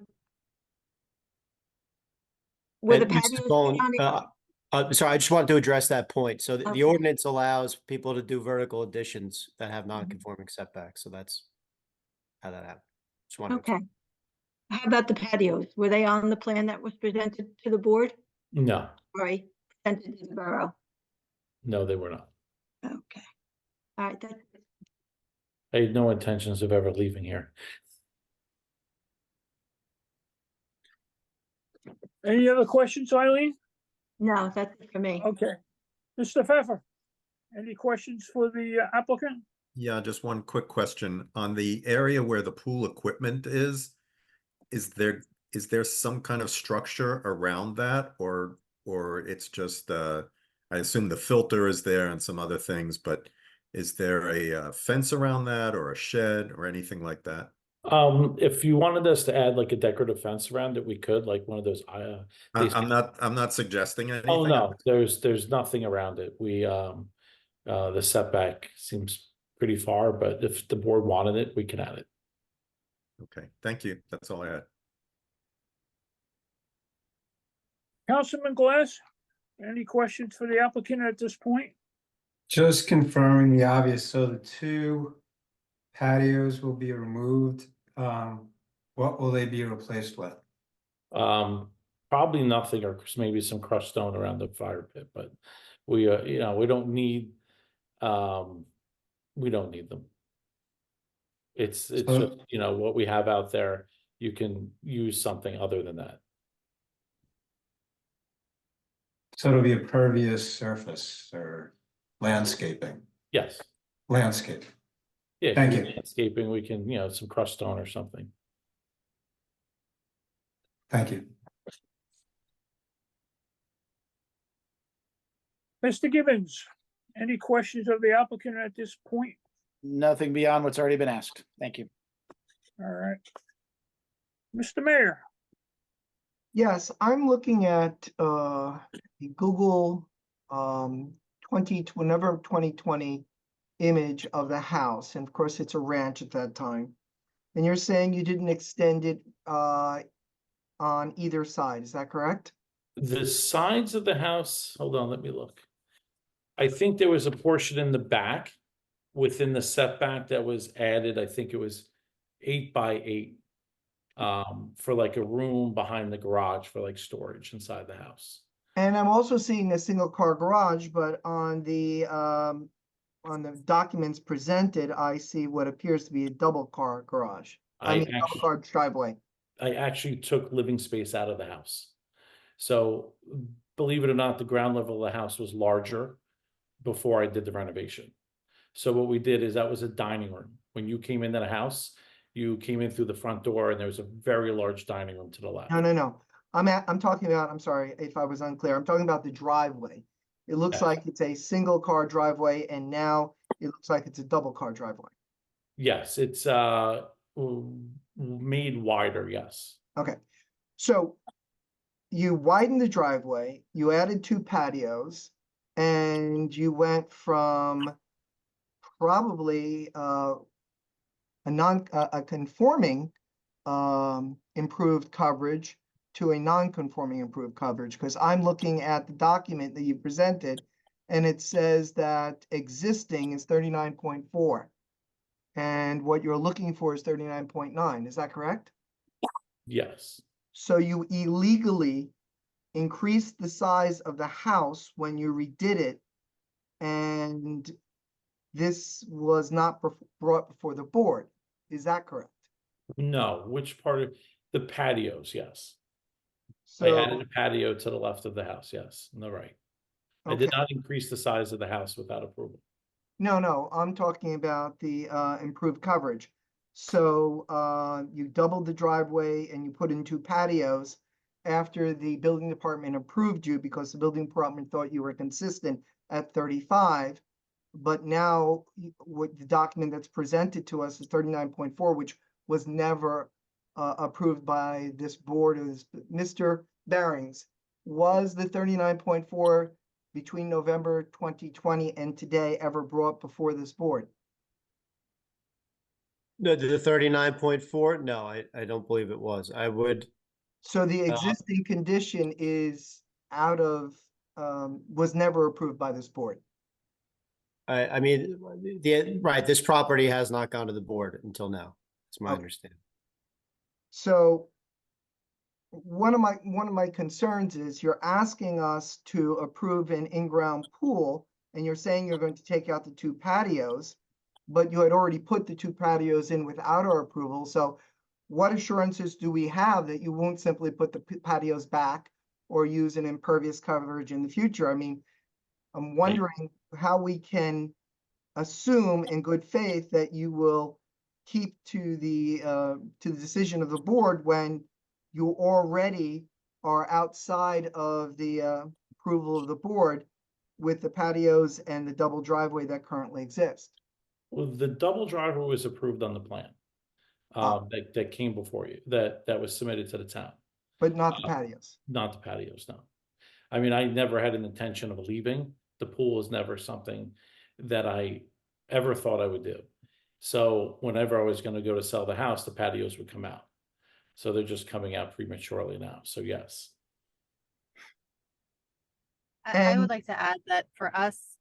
the And Mr. patios Bowen, on the- sorry, I just wanted to address that point. So the Okay. ordinance allows people to do vertical additions that have non-conforming setbacks, so that's how that happened. Just wanted to- Okay. How about the patios? Were they on the plan that was presented to the board? No, Right, presented to the borough? no, they were not. Okay. All right, that, I had no intentions of ever leaving here. Any other questions, Eileen? no, that's it for me. Okay. Mr. Pfeffer, any questions for the applicant? Yeah, just one quick question. On the area where the pool equipment is there some kind of structure around that or it's just I assume the filter is there and some other things, but is there a fence around that or a shed or anything like that? If you wanted us to add like a decorative fence around it, we could, like one of those, I'm not suggesting anything. oh, no, there's nothing around it. We, the setback seems pretty far, but if the board wanted it, we can add it. Okay, thank you. That's all I had. Councilman Glass, any questions for the applicant at this point? Just confirming the obvious, so the two patios will be removed. What will they be replaced with? Probably nothing, or maybe some crushed stone around the fire pit, but we, we don't need them. It's So- just, what we have out there, you can use something other than that. So it'll be a pervious surface or landscaping, Yes. landscape. Yeah. Thank if you. Landscaping, we can, some crushed stone or something. Thank you. Mr. Gibbons, any questions of the applicant at this point? Nothing beyond what's already been asked. Thank you. All right. Mr. Mayor, Yes, I'm looking at the Google 2020 image of the house, and of course, it's a ranch at that time. And you're saying you didn't extend it on either side, is that correct? The sides of the house, hold on, let me look. I think there was a portion in the back within the setback that was added. I think it was 8 by 8. For like a room behind the garage for like storage inside the house. And I'm also seeing a single car garage, but on the documents presented, I see what appears to be a double car garage. Double car driveway. I actually took living space out of the house. So believe it or not, the ground level of the house was larger before I did the renovation. So what we did is that was a dining room. When you came into the house, you came in through the front door and there was a very large dining room to the left. No. I'm talking about, I'm sorry if I was unclear. I'm talking about the driveway. It looks Yes. like it's a single car driveway and now it looks like it's a double car driveway. Yes, it's made wider, yes. Okay, so you widened the driveway, you added 2 patios, and you went from probably a conforming improved coverage to a non-conforming improved coverage, because I'm looking at the document that you presented, and it says that existing is 39.4. And what you're looking for is 39.9, is that correct? Yes. So you illegally increased the size of the house when you redid it, and this was not brought before the board. Is that correct? No, which part of the patios? Yes. I So, added a patio to the left of the house. Yes, on the right. I did okay. not increase the size of the house without approval. No, I'm talking about the improved coverage. So you doubled the driveway and you put in 2 patios after the building department approved you because the building department thought you were consistent at 35. But now what the document that's presented to us is 39.4, which was never approved by this board is Mr. Barings. Was the 39.4 between November 2020 and today ever brought before this board? No, the 39.4, no, I don't believe it was. I would, So the existing condition is out of, was never approved by this board. I mean, right, this property has not gone to the board until now. That's my Okay. understanding. So one of my concerns is you're asking us to approve an in-ground pool, and you're saying you're going to take out the 2 patios, but you had already put the 2 patios in without our approval. So what assurances do we have that you won't simply put the patios back or use an impervious coverage in the future? I mean, I'm wondering how we can assume in good faith that you will keep to the decision of the board when you already are outside of the approval of the board with the patios and the double driveway that currently exist. Well, the double driveway was approved on the plan. That came before you, that was submitted to the town, But not the patios. not the patios, no. I mean, I never had an intention of leaving. The pool was never something that I ever thought I would do. So whenever I was gonna go to sell the house, the patios would come out. So they're just coming out prematurely now, so yes. I And- would like to add that for us,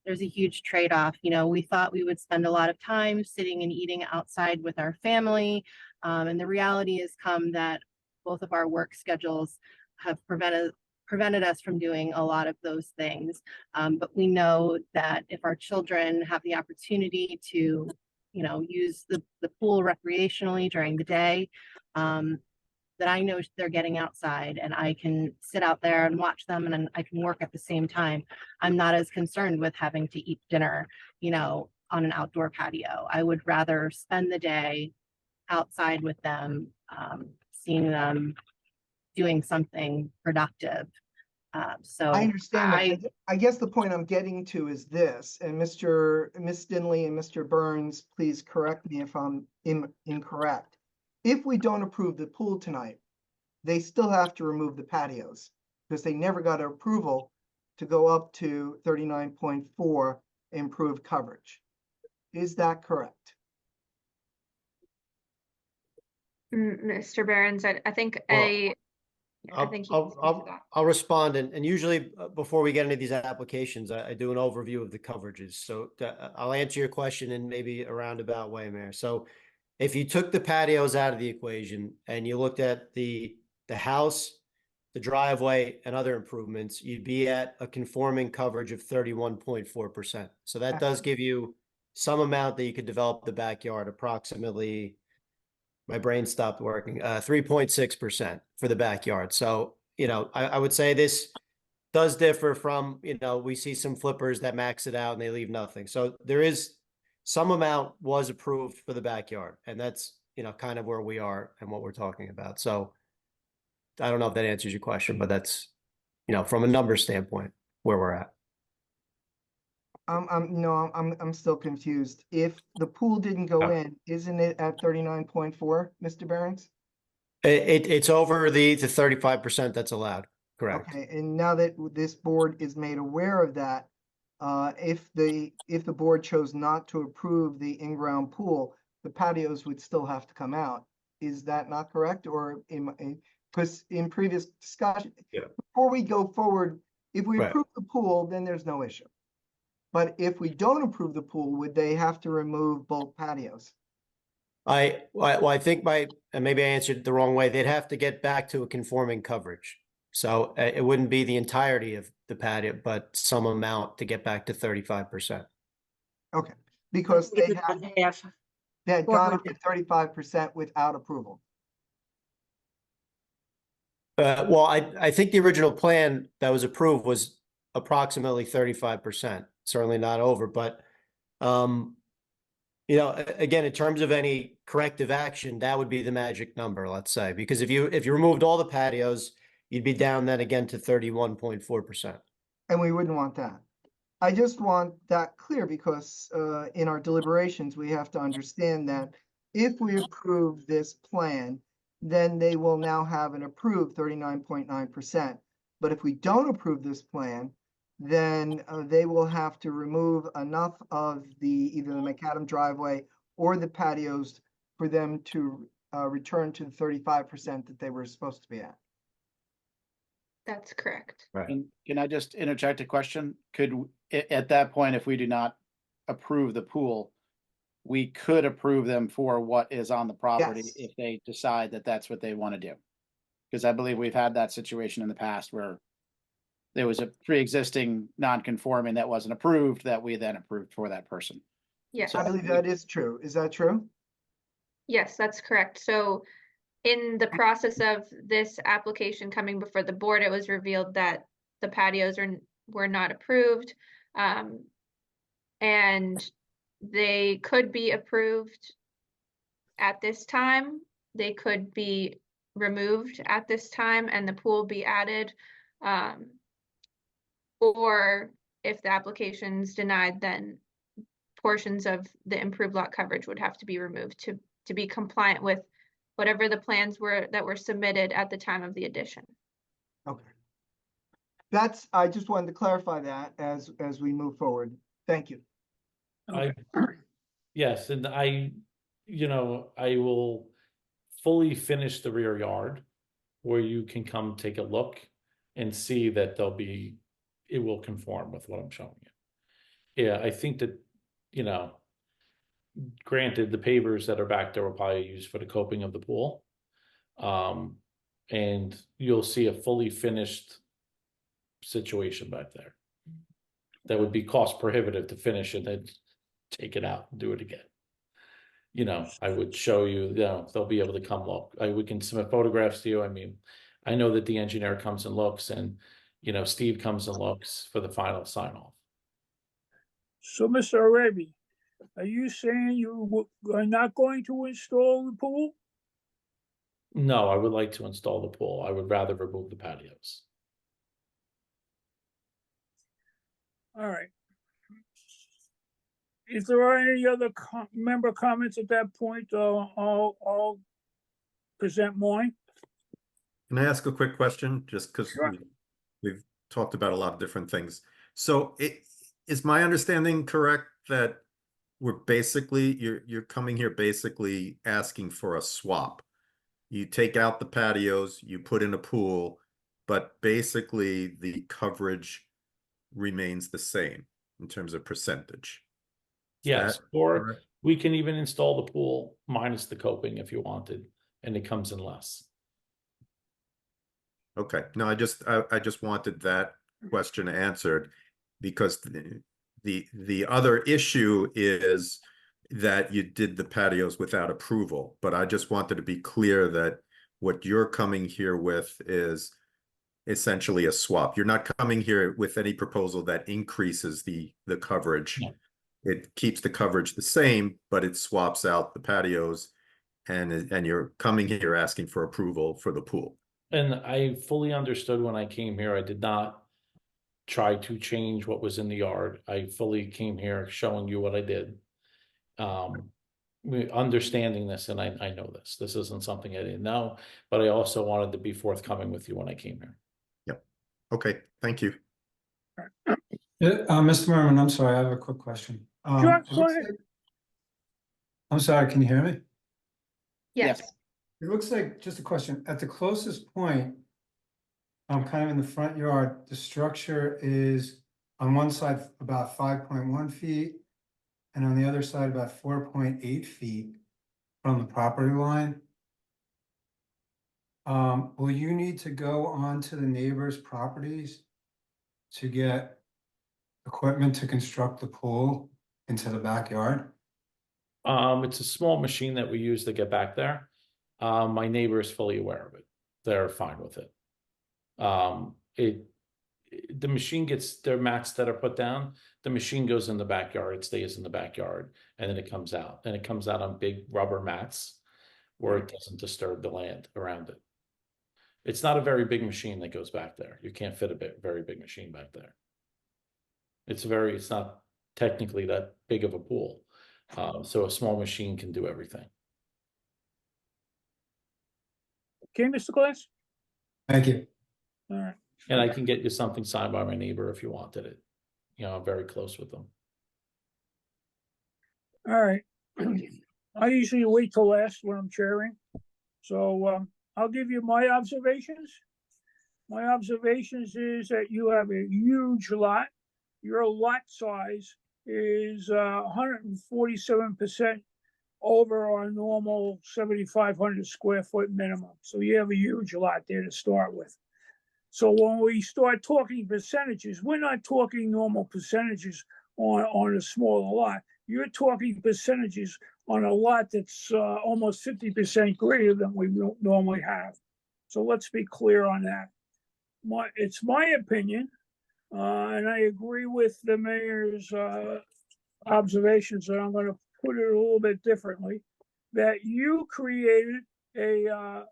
there's a huge trade-off. You know, we thought we would spend a lot of time sitting and eating outside with our family. And the reality has come that both of our work schedules have prevented us from doing a lot of those things. But we know that if our children have the opportunity to, you know, use the pool recreationally during the day, that I know they're getting outside and I can sit out there and watch them and then I can work at the same time. I'm not as concerned with having to eat dinner, you know, on an outdoor patio. I would rather spend the day outside with them, seeing them doing something productive. So I understand that. I guess the point I'm getting to is this, and Ms. Dinley and Mr. Burns, please correct me if I'm incorrect. If we don't approve the pool tonight, they still have to remove the patios because they never got approval to go up to 39.4 improved coverage. Is that correct? Mr. Behrens, I think Well, I think he can speak to that. I'll respond, and usually before we get into these applications, I do an overview of the coverages. So I'll answer your question in maybe a roundabout way, Mayor. So if you took the patios out of the equation and you looked at the house, the driveway, and other improvements, you'd be at a conforming coverage of 31.4%. So that does give you some amount that you could develop the backyard, approximately, my brain stopped working, 3.6% for the backyard. So, you know, I would say this does differ from, you know, we see some flippers that max it out and they leave nothing. So there is some amount was approved for the backyard, and that's, you know, kind of where we are and what we're talking about. So I don't know if that answers your question, but that's, you know, from a number standpoint, where we're at. I'm still confused. If the pool didn't go in, isn't it at 39.4, Mr. Behrens? It's over the 35% that's allowed, correct? Okay, and now that this board is made aware of that, if the board chose not to approve the in-ground pool, the patios would still have to come out. Is that not correct? Or because in previous discussion, before we go forward, if we Right. approve the pool, then there's no issue. But if we don't approve the pool, would they have to remove both patios? I think and maybe I answered it the wrong way. They'd have to get back to a conforming coverage. So it wouldn't be the entirety of the patio, but some amount to get back to 35%. Okay, because they Half. had gone up to 35% without approval. Well, I think the original plan that was approved was approximately 35%, certainly not over, but, you know, again, in terms of any corrective action, that would be the magic number, let's say, because if you removed all the patios, you'd be down then again to 31.4%. And we wouldn't want that. I just want that clear because in our deliberations, we have to understand that if we approve this plan, then they will now have an approved 39.9%. But if we don't approve this plan, then they will have to remove enough of either the macadam driveway or the patios for them to return to the 35% that they were supposed to be at. That's correct. Can I just interject a question? At that point, if we do not approve the pool, we could approve them for what is on the property Yes. if they decide that that's what they want to do. Because I believe we've had that situation in the past where there was a pre-existing non-conforming that wasn't approved that we then approved for that person. Yes. I believe that is true. Is that true? Yes, that's correct. So in the process of this application coming before the board, it was revealed that the patios were not approved. And they could be approved at this time. They could be removed at this time and the pool be added. Or if the application's denied, then portions of the improved lot coverage would have to be removed to be compliant with whatever the plans were that were submitted at the time of the addition. Okay. I just wanted to clarify that as we move forward. Thank you. Yes, and I will fully finish the rear yard where you can come take a look and see that it will conform with what I'm showing you. Yeah, I think that, granted, the pavers that are back there will probably used for the coping of the pool. And you'll see a fully finished situation back there. That would be cost prohibitive to finish and then take it out and do it again. I would show you, they'll be able to come look. We can submit photographs to you. I mean, I know that the engineer comes and looks and, Steve comes and looks for the final sign off. So, Mr. Arabi, are you saying you are not going to install the pool? No, I would like to install the pool. I would rather remove the patios. All right. If there are any other member comments at that point, I'll present mine. Can I ask a quick question? Just because Sure. we've talked about a lot of different things. So is my understanding correct that you're coming here basically asking for a swap? You take out the patios, you put in a pool, but basically the coverage remains the same in terms of percentage. Yes, that or correct? we can even install the pool minus the coping if you wanted, and it comes in less. Okay, no, I just wanted that question answered because the other issue is that you did the patios without approval, but I just wanted to be clear that what you're coming here with is essentially a swap. You're not coming here with any proposal that increases the coverage. No. It keeps the coverage the same, but it swaps out the patios, and you're coming here asking for approval for the pool. And I fully understood when I came here, I did not try to change what was in the yard. I fully came here showing you what I did. Understanding this, and I know this. This isn't something I didn't know, but I also wanted to be forthcoming with you when I came here. Yep. Okay, thank you. Mr. Merman, I'm sorry, I have a quick question. Sure, go ahead. I'm sorry, can you hear me? Yes. It looks like, just a question, at the closest point, kind of in the front yard, the structure is on one side about 5.1 feet and on the other side about 4.8 feet from the property line. Will you need to go onto the neighbors' properties to get equipment to construct the pool into the backyard? It's a small machine that we use to get back there. My neighbor is fully aware of it. They're fine with it. The machine gets their mats that are put down. The machine goes in the backyard. It stays in the backyard, and then it comes out. And it comes out on big rubber mats where it doesn't disturb the land around it. It's not a very big machine that goes back there. You can't fit a very big machine back there. It's not technically that big of a pool. So a small machine can do everything. Okay, Mr. Glass? Thank you. All right. And I can get you something signed by my neighbor if you wanted it. You know, I'm very close with them. All right. I usually wait till last when I'm chairing. So I'll give you my observations. My observations is that you have a huge lot. Your lot size is 147% over our normal 7,500 square foot minimum. So you have a huge lot there to start with. So when we start talking percentages, we're not talking normal percentages on a smaller lot. You're talking percentages on a lot that's almost 50% greater than we normally have. So let's be clear on that. It's my opinion, and I agree with the mayor's observations, and I'm going to put it a little bit differently, that you created a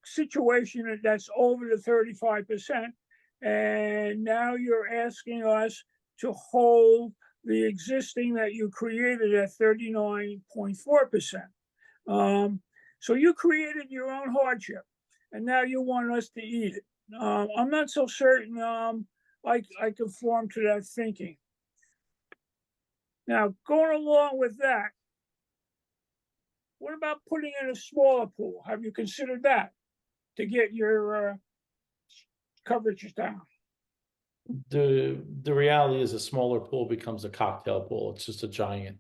situation that's over the 35%, and now you're asking us to hold the existing that you created at 39.4%. So you created your own hardship, and now you want us to eat it. I'm not so certain I conform to that thinking. Now, going along with that, what about putting in a smaller pool? Have you considered that to get your coverages down? The reality is a smaller pool becomes a cocktail pool. It's just a giant,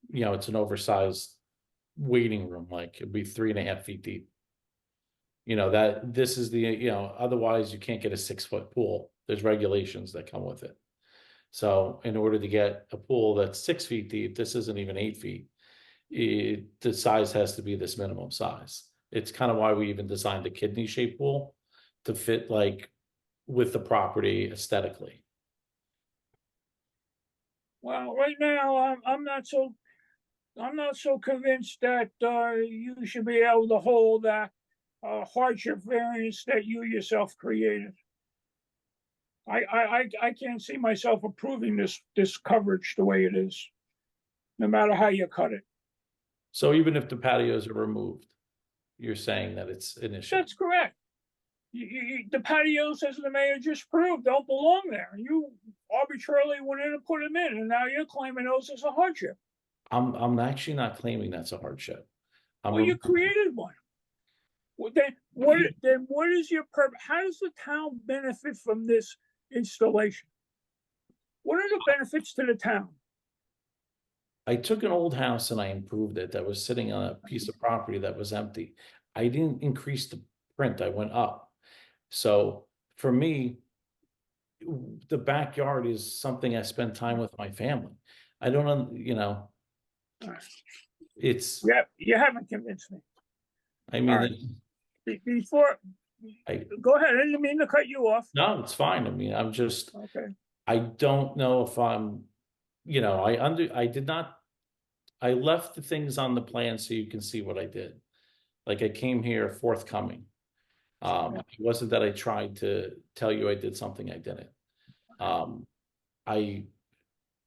you know, it's an oversized waiting room, like it'd be 3.5 feet deep. You know, that this is the, you know, otherwise you can't get a 6-foot pool. There's regulations that come with it. So in order to get a pool that's 6 feet deep, this isn't even 8 feet. The size has to be this minimum size. It's kind of why we even designed a kidney shaped pool to fit like with the property aesthetically. Well, right now, I'm not so convinced that you should be able to hold that hardship variance that you yourself created. I can't see myself approving this coverage the way it is, no matter how you cut it. So even if the patios are removed, you're saying that it's an issue? That's correct. The patios, as the mayor just proved, don't belong there. You arbitrarily went in and put them in, and now you're claiming those as a hardship. I'm actually not claiming that's a hardship. Well, you created one. Well, then what is your purpose? How does the town benefit from this installation? What are the benefits to the town? I took an old house and I improved it that was sitting on a piece of property that was empty. I didn't increase the print, I went up. So for me, the backyard is something I spend time with my family. I don't, you know, it's, Yeah, you haven't convinced me. I All mean, right. Before, go ahead. I didn't mean to cut you off. no, it's fine. I mean, I'm just, Okay. I don't know if I'm, you know, I left the things on the plan so you can see what I did. Like I came here forthcoming. It wasn't that I tried to tell you I did something I didn't. I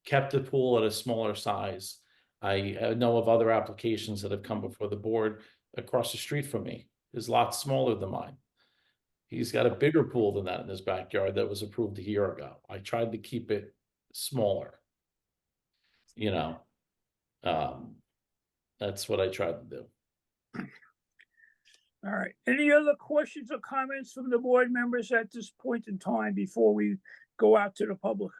kept the pool at a smaller size. I know of other applications that have come before the board across the street from me. Is lots smaller than mine. He's got a bigger pool than that in his backyard that was approved a year ago. I tried to keep it smaller. You know, that's what I tried to do. All right. Any other questions or comments from the board members at this point in time before we go out to the public?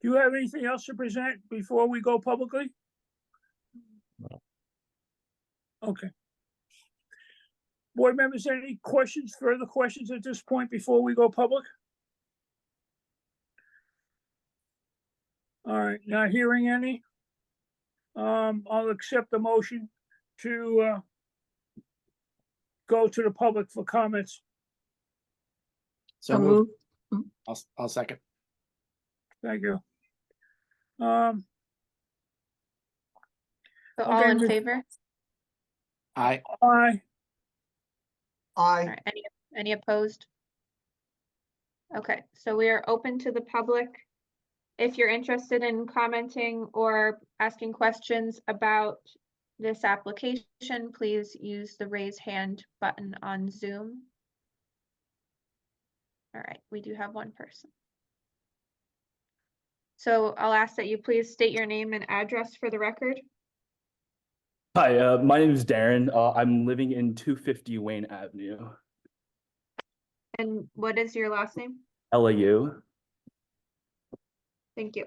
Do you have anything else to present before we go publicly? No. Okay. Board members, any questions, further questions at this point before we go public? All right, not hearing any. I'll accept the motion to go to the public for comments. So moved. I'll second. Thank you. So all Okay, in Ms. favor? Aye. Aye. All Aye. right, any opposed? Okay, so we are open to the public. if you're interested in commenting or asking questions about this application, please use the raise hand button on Zoom. All right, we do have one person. So I'll ask that you please state your name and address for the record. Hi, my name is Darren. I'm living in 250 Wayne Avenue, And what is your last name? LAU. Thank you.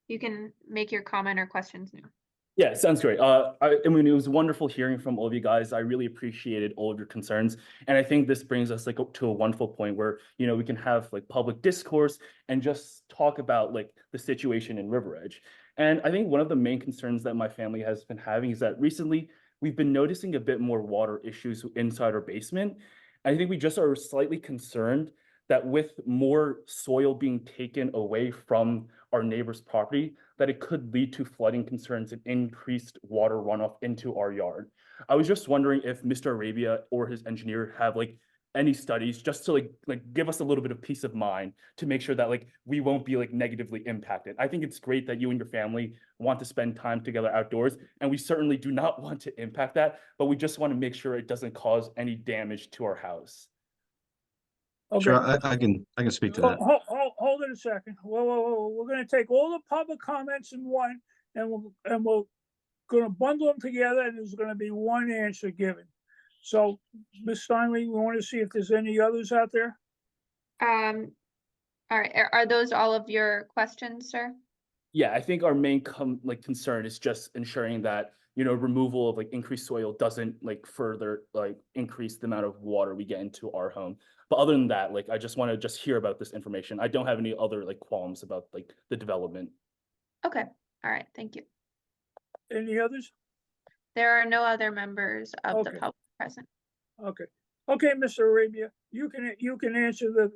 You can make your comment or questions now. Yeah, sounds great. I mean, it was wonderful hearing from all of you guys. I really appreciated all of your concerns. And I think this brings us like to a wonderful point where, you know, we can have like public discourse and just talk about like the situation in River Edge. And I think one of the main concerns that my family has been having is that recently we've been noticing a bit more water issues inside our basement. I think we just are slightly concerned that with more soil being taken away from our neighbor's property, that it could lead to flooding concerns and increased water runoff into our yard. I was just wondering if Mr. Arabia or his engineer have like any studies just to like give us a little bit of peace of mind to make sure that like we won't be like negatively impacted. I think it's great that you and your family want to spend time together outdoors, and we certainly do not want to impact that, but we just want to make sure it doesn't cause any damage to our house. Okay. Sure, I can speak to that. Hold it a second. Whoa. We're gonna take all the public comments in one, and we're gonna bundle them together, and there's gonna be one answer given. So, Ms. Steinley, we want to see if there's any others out there. All right, are those all of your questions, sir? Yeah, I think our main concern is just ensuring that, you know, removal of like increased soil doesn't like further like increase the amount of water we get into our home. But other than that, like I just want to just hear about this information. I don't have any other like qualms about like the development. Okay, all right, thank you. Any others? There are no other members of the Okay. public present. Okay, Mr. Arabia, you can answer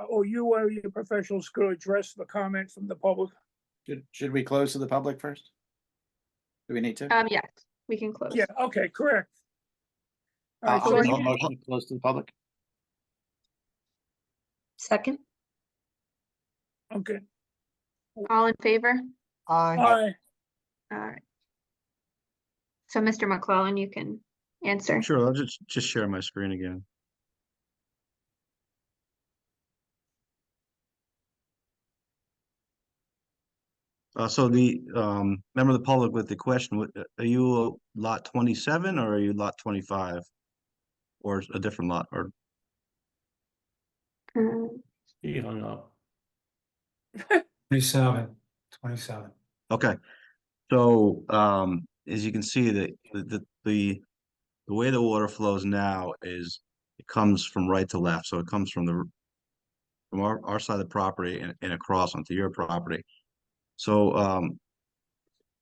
or you or your professionals could address the comment from the public. Should we close to the public first? Do we need to? Yes, we can close. Yeah, okay, correct. All right, I'll so make a you- motion to close to the public. Second, okay, All in favor? Aye. aye, All right. So Mr. McClellan, you can answer. Sure, I'll just share my screen again. So the member of the public with the question, are you lot 27 or are you lot 25? Or a different lot, or He hung up. 27. okay. So as you can see, the way the water flows now is it comes from right to left. So it comes from our side of the property and across onto your property. So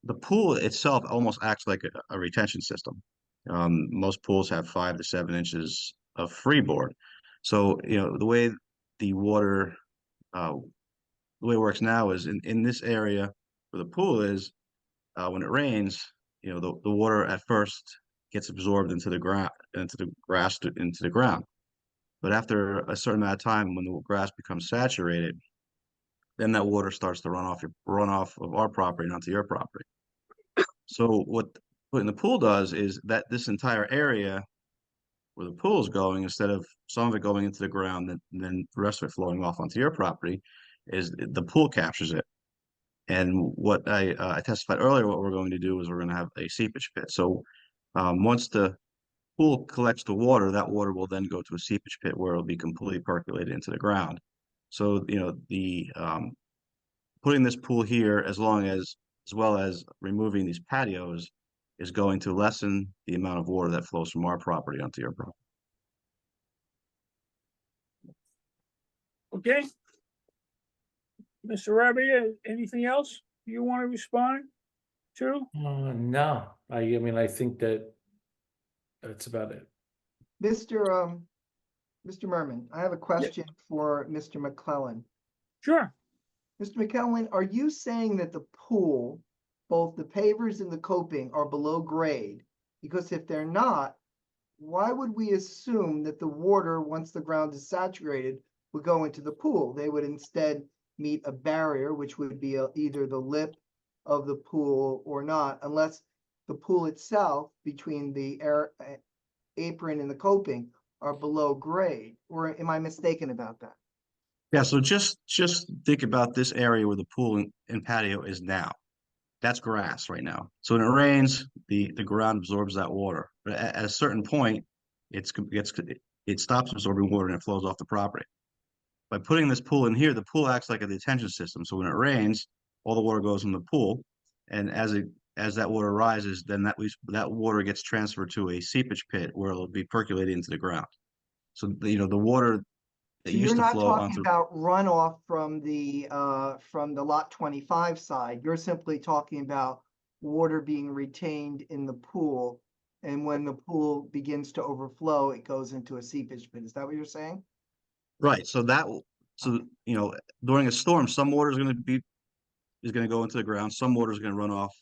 the pool itself almost acts like a retention system. Most pools have 5 to 7 inches of freeboard. So, you know, the way the water, the way it works now is in this area where the pool is, when it rains, you know, the water at first gets absorbed into the ground, into the grass, into the ground. But after a certain amount of time, when the grass becomes saturated, then that water starts to run off of our property and onto your property. So what putting the pool does is that this entire area where the pool is going, instead of some of it going into the ground and then the rest of it flowing off onto your property, is the pool captures it. And what I testified earlier, what we're going to do is we're going to have a seepage pit. So once the pool collects the water, that water will then go to a seepage pit where it'll be completely percolated into the ground. So, you know, the putting this pool here as well as removing these patios is going to lessen the amount of water that flows from our property onto your property. okay. Mr. Arabia, anything else you want to respond to? No, I mean, I think that's about it. Mr. Merman, I have a question for Mr. McClellan. Sure. Mr. McClellan, are you saying that the pool, both the pavers and the coping, are below grade? Because if they're not, why would we assume that the water, once the ground is saturated, would go into the pool? They would instead meet a barrier, which would be either the lip of the pool or not, unless the pool itself between the apron and the coping are below grade, or am I mistaken about that? Yeah, so just think about this area where the pool and patio is now. That's grass right now. So when it rains, the ground absorbs that water. But at a certain point, it stops absorbing water and it flows off the property. By putting this pool in here, the pool acts like a detention system. So when it rains, all the water goes in the pool, and as that water rises, then that water gets transferred to a seepage pit where it'll be percolated into the ground. So the water that So used you're to not flow talking onto. about runoff from the lot 25 side. You're simply talking about water being retained in the pool. And when the pool begins to overflow, it goes into a seepage pit. Is that what you're saying? Right. So during a storm, some water is going to go into the ground. Some water is going to run off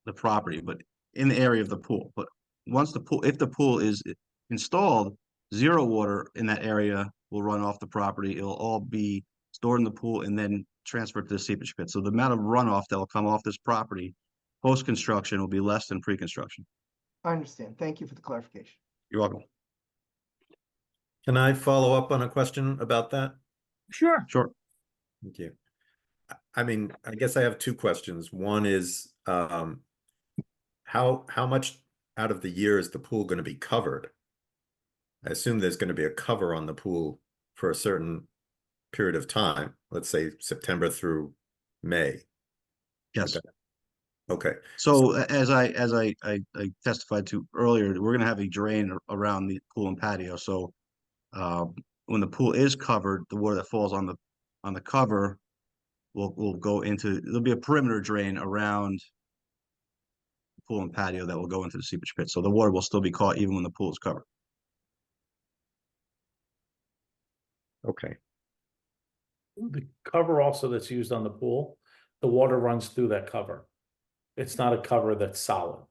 the property, but in the area of the pool. But if the pool is installed, zero water in that area will run off the property. It'll all be stored in the pool and then transferred to the seepage pit. So the amount of runoff that will come off this property post-construction will be less than pre-construction. I understand. Thank you for the clarification. You're welcome. Can I follow up on a question about that? Sure. Sure. Thank you. I mean, I guess I have two questions. One is, how much out of the year is the pool going to be covered? I assume there's going to be a cover on the pool for a certain period of time, let's say September through May. Yes. Okay. So as I testified to earlier, we're going to have a drain around the pool and patio. So when the pool is covered, the water that falls on the cover will go into. There'll be a perimeter drain around the pool and patio that will go into the seepage pit. So the water will still be caught even when the pool is covered. Okay. The cover also that's used on the pool, the water runs through that cover. It's not a cover that's solid.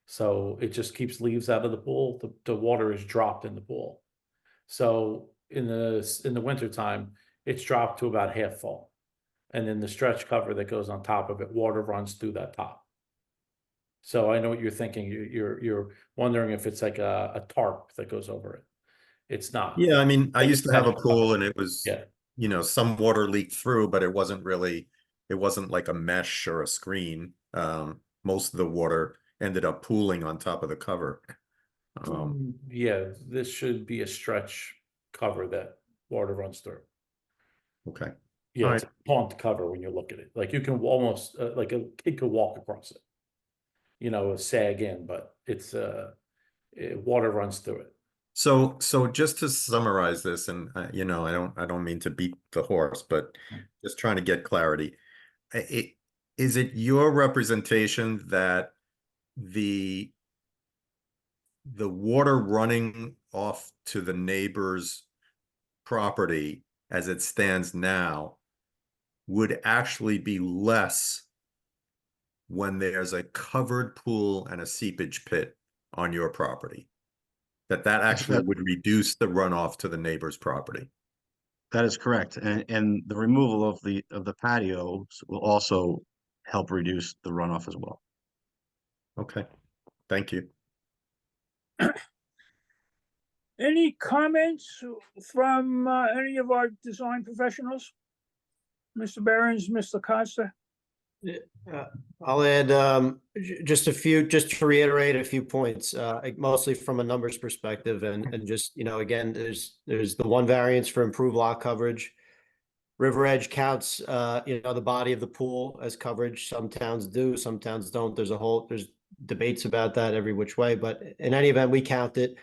So it just keeps leaves out of the pool. The water is dropped in the pool. So in the wintertime, it's dropped to about half full. And then the stretch cover that goes on top of it, water runs through that top. So I know what you're thinking. You're wondering if it's like a tarp that goes over it. It's not. Yeah, I mean, I It's used to have a stretch pool cover. and it was, Yeah. some water leaked through, but it wasn't like a mesh or a screen. Most of the water ended up pooling on top of the cover. Yeah, this should be a stretch cover that water runs through. Okay. Yeah, All it's a pond cover when you look at it. Like you can almost, like a kid could walk across it. Sag in, but it's water runs through it. So just to summarize this, and I don't mean to beat the horse, but just trying to get clarity. Is it your representation that the water running off to the neighbor's property as it stands now would actually be less when there's a covered pool and a seepage pit on your property? That actually would reduce the runoff to the neighbor's property? That is correct. And the removal of the patio will also help reduce the runoff as well. Okay, thank you. Any comments from any of our design professionals? Mr. Behrens, Mr. Costa? I'll add just to reiterate a few points, mostly from a numbers perspective, and just again, there's the one variance for improved lot coverage. River Edge counts the body of the pool as coverage. Some towns do, some towns don't. There's debates about that every which way, but in any event, we count it.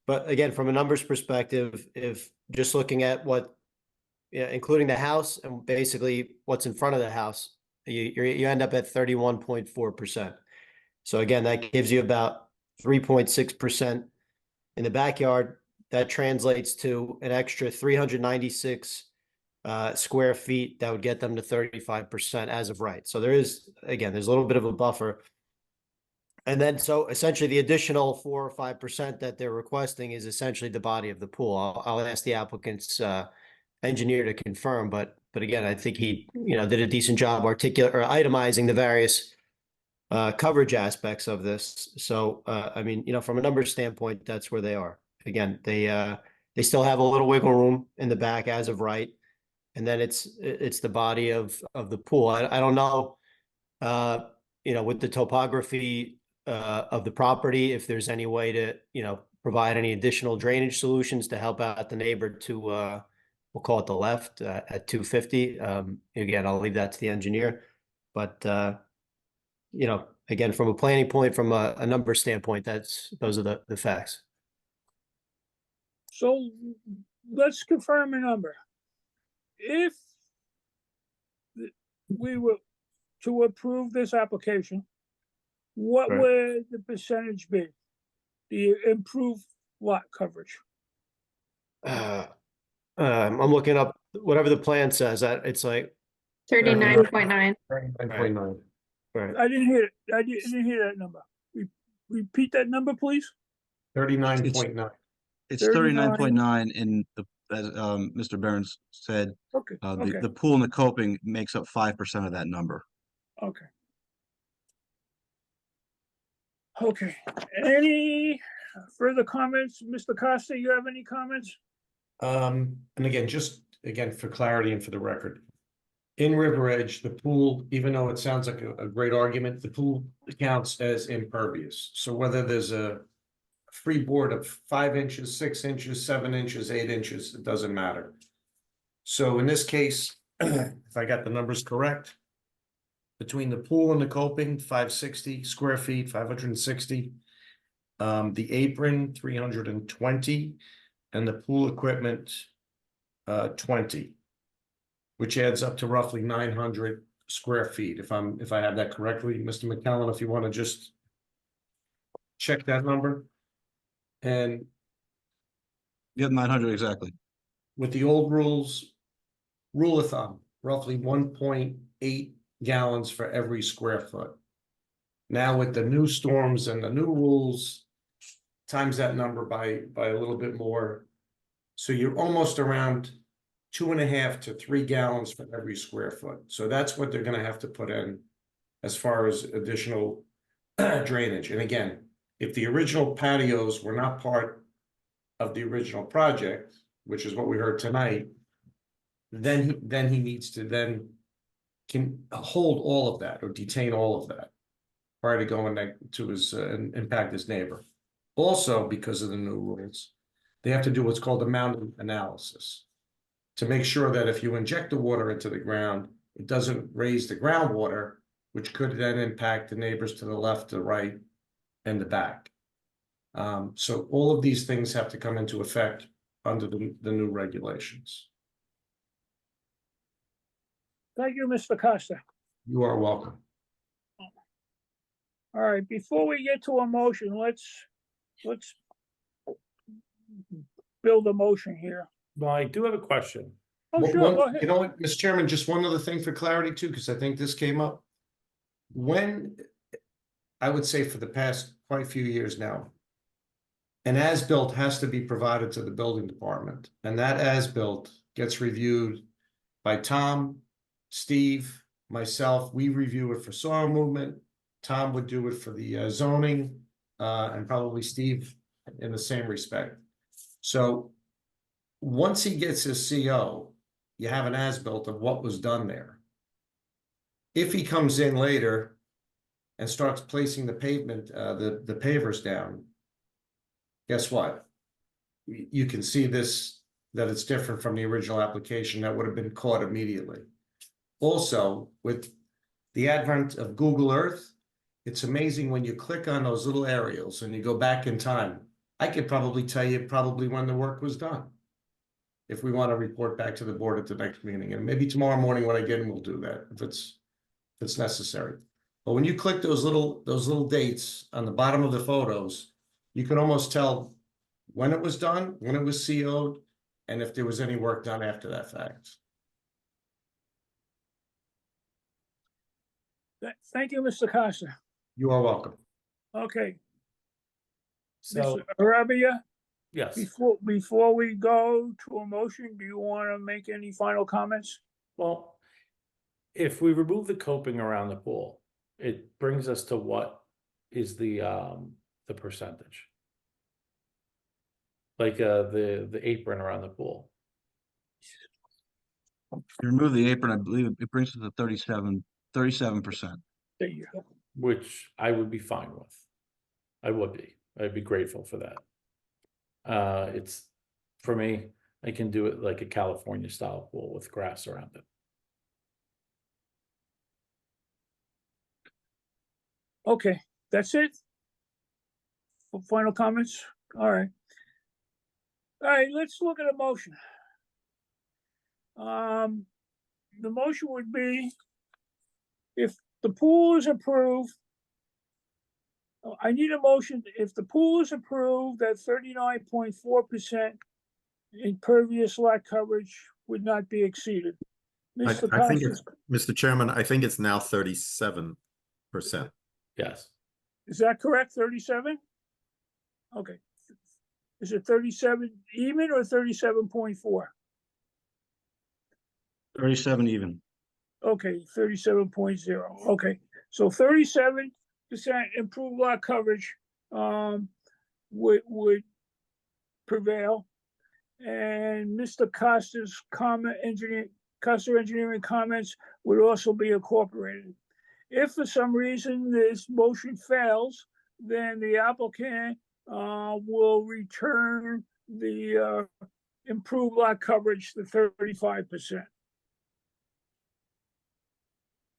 But again, from a numbers perspective, if just looking at including the house and basically what's in front of the house, you end up at 31.4%. So again, that gives you about 3.6% in the backyard. That translates to an extra 396 square feet that would get them to 35% as of right. So there's a little bit of a buffer. And then, so essentially the additional 4 or 5% that they're requesting is essentially the body of the pool. I'll ask the applicant's engineer to confirm, but But again, I think he, did a decent job itemizing the various coverage aspects of this. So, I mean, from a numbers standpoint, that's where they are. Again, they still have a little wiggle room in the back as of right. And then it's the body of the pool. I don't know, with the topography of the property, if there's any way to, provide any additional drainage solutions to help out the neighbor to, we'll call it the left at 250. Again, I'll leave that to the engineer. But, again, from a planning point, from a number standpoint, those are the facts. So let's confirm a number. If we were to approve this application, what Right. would the percentage be? The improved lot coverage? I'm looking up whatever the plan says. It's like 39.9. 39.9. right. I didn't hear it. I didn't hear that number. Repeat that number, please. 39.9. It's 39.9 in the, as Mr. Burns said, Okay, okay, the pool and the coping makes up 5% of that number. okay. Okay, any further comments? Mr. Costa, you have any comments? And again, just again, for clarity and for the record. In River Edge, the pool, even though it sounds like a great argument, the pool counts as impervious. So whether there's a freeboard of 5 inches, 6 inches, 7 inches, 8 inches, it doesn't matter. So in this case, if I got the numbers correct, between the pool and the coping, 560 square feet, 560. The apron, 320, and the pool equipment, 20, which adds up to roughly 900 square feet. If I have that correctly, Mr. McKellen, if you want to just check that number. And You have 900 exactly. with the old rules, rule of thumb, roughly 1.8 gallons for every square foot. Now with the new storms and the new rules, times that number by a little bit more. So you're almost around 2.5 to 3 gallons for every square foot. So that's what they're gonna have to put in as far as additional drainage. And again, if the original patios were not part of the original project, which is what we heard tonight, then he needs to can hold all of that or detain all of that prior to going to his impact his neighbor. Also, because of the new rules, they have to do what's called a mountain analysis to make sure that if you inject the water into the ground, it doesn't raise the groundwater, which could then impact the neighbors to the left, the right, and the back. So all of these things have to come into effect under the new regulations. Thank you, Mr. Costa. You are welcome. All right, before we get to a motion, let's build a motion here. Well, I do have a question. Oh, sure, go ahead. You know what, Mr. Chairman, just one other thing for clarity too, because I think this came up. When, I would say for the past quite a few years now, an as-built has to be provided to the building department, and that as-built gets reviewed by Tom, Steve, myself. We review it for soil movement. Tom would do it for the zoning, and probably Steve in the same respect. So once he gets his CO, you have an as-built of what was done there. If he comes in later and starts placing the pavement, the pavers down, guess what? You can see this, that it's different from the original application that would have been caught immediately. Also, with the advent of Google Earth, it's amazing when you click on those little aerials and you go back in time. I could probably tell you when the work was done. If we want to report back to the board at the next meeting, and maybe tomorrow morning when I get in, we'll do that if it's necessary. But when you click those little dates on the bottom of the photos, you can almost tell when it was done, when it was CO'd, and if there was any work done after that fact. Thank you, Mr. Costa. You are welcome. Okay, So, Mr. Arabia, yes, before we go to a motion, do you want to make any final comments? Well, if we remove the coping around the pool, it brings us to what is the percentage? Like, the apron around the pool, You remove the apron, I believe it brings it to 37%. There you go. which I would be fine with. I would be. I'd be grateful for that. It's, for me, I can do it like a California style pool with grass around it. Okay, that's it? For final comments? All right. All right, let's look at a motion. The motion would be if the pool is approved. I need a motion, if the pool is approved, that 39.4% impervious lot coverage would not be exceeded. I Mr. I think Costas, it's, Mr. Chairman, I think it's now 37%. Yes. is that correct? 37? Okay. Is it 37 even or 37.4? 37 even. Okay, 37.0. Okay, so 37% improved lot coverage would prevail. And Mr. Costa's Costa Engineering comments would also be incorporated. If for some reason this motion fails, then the applicant will return the improved lot coverage to 35%.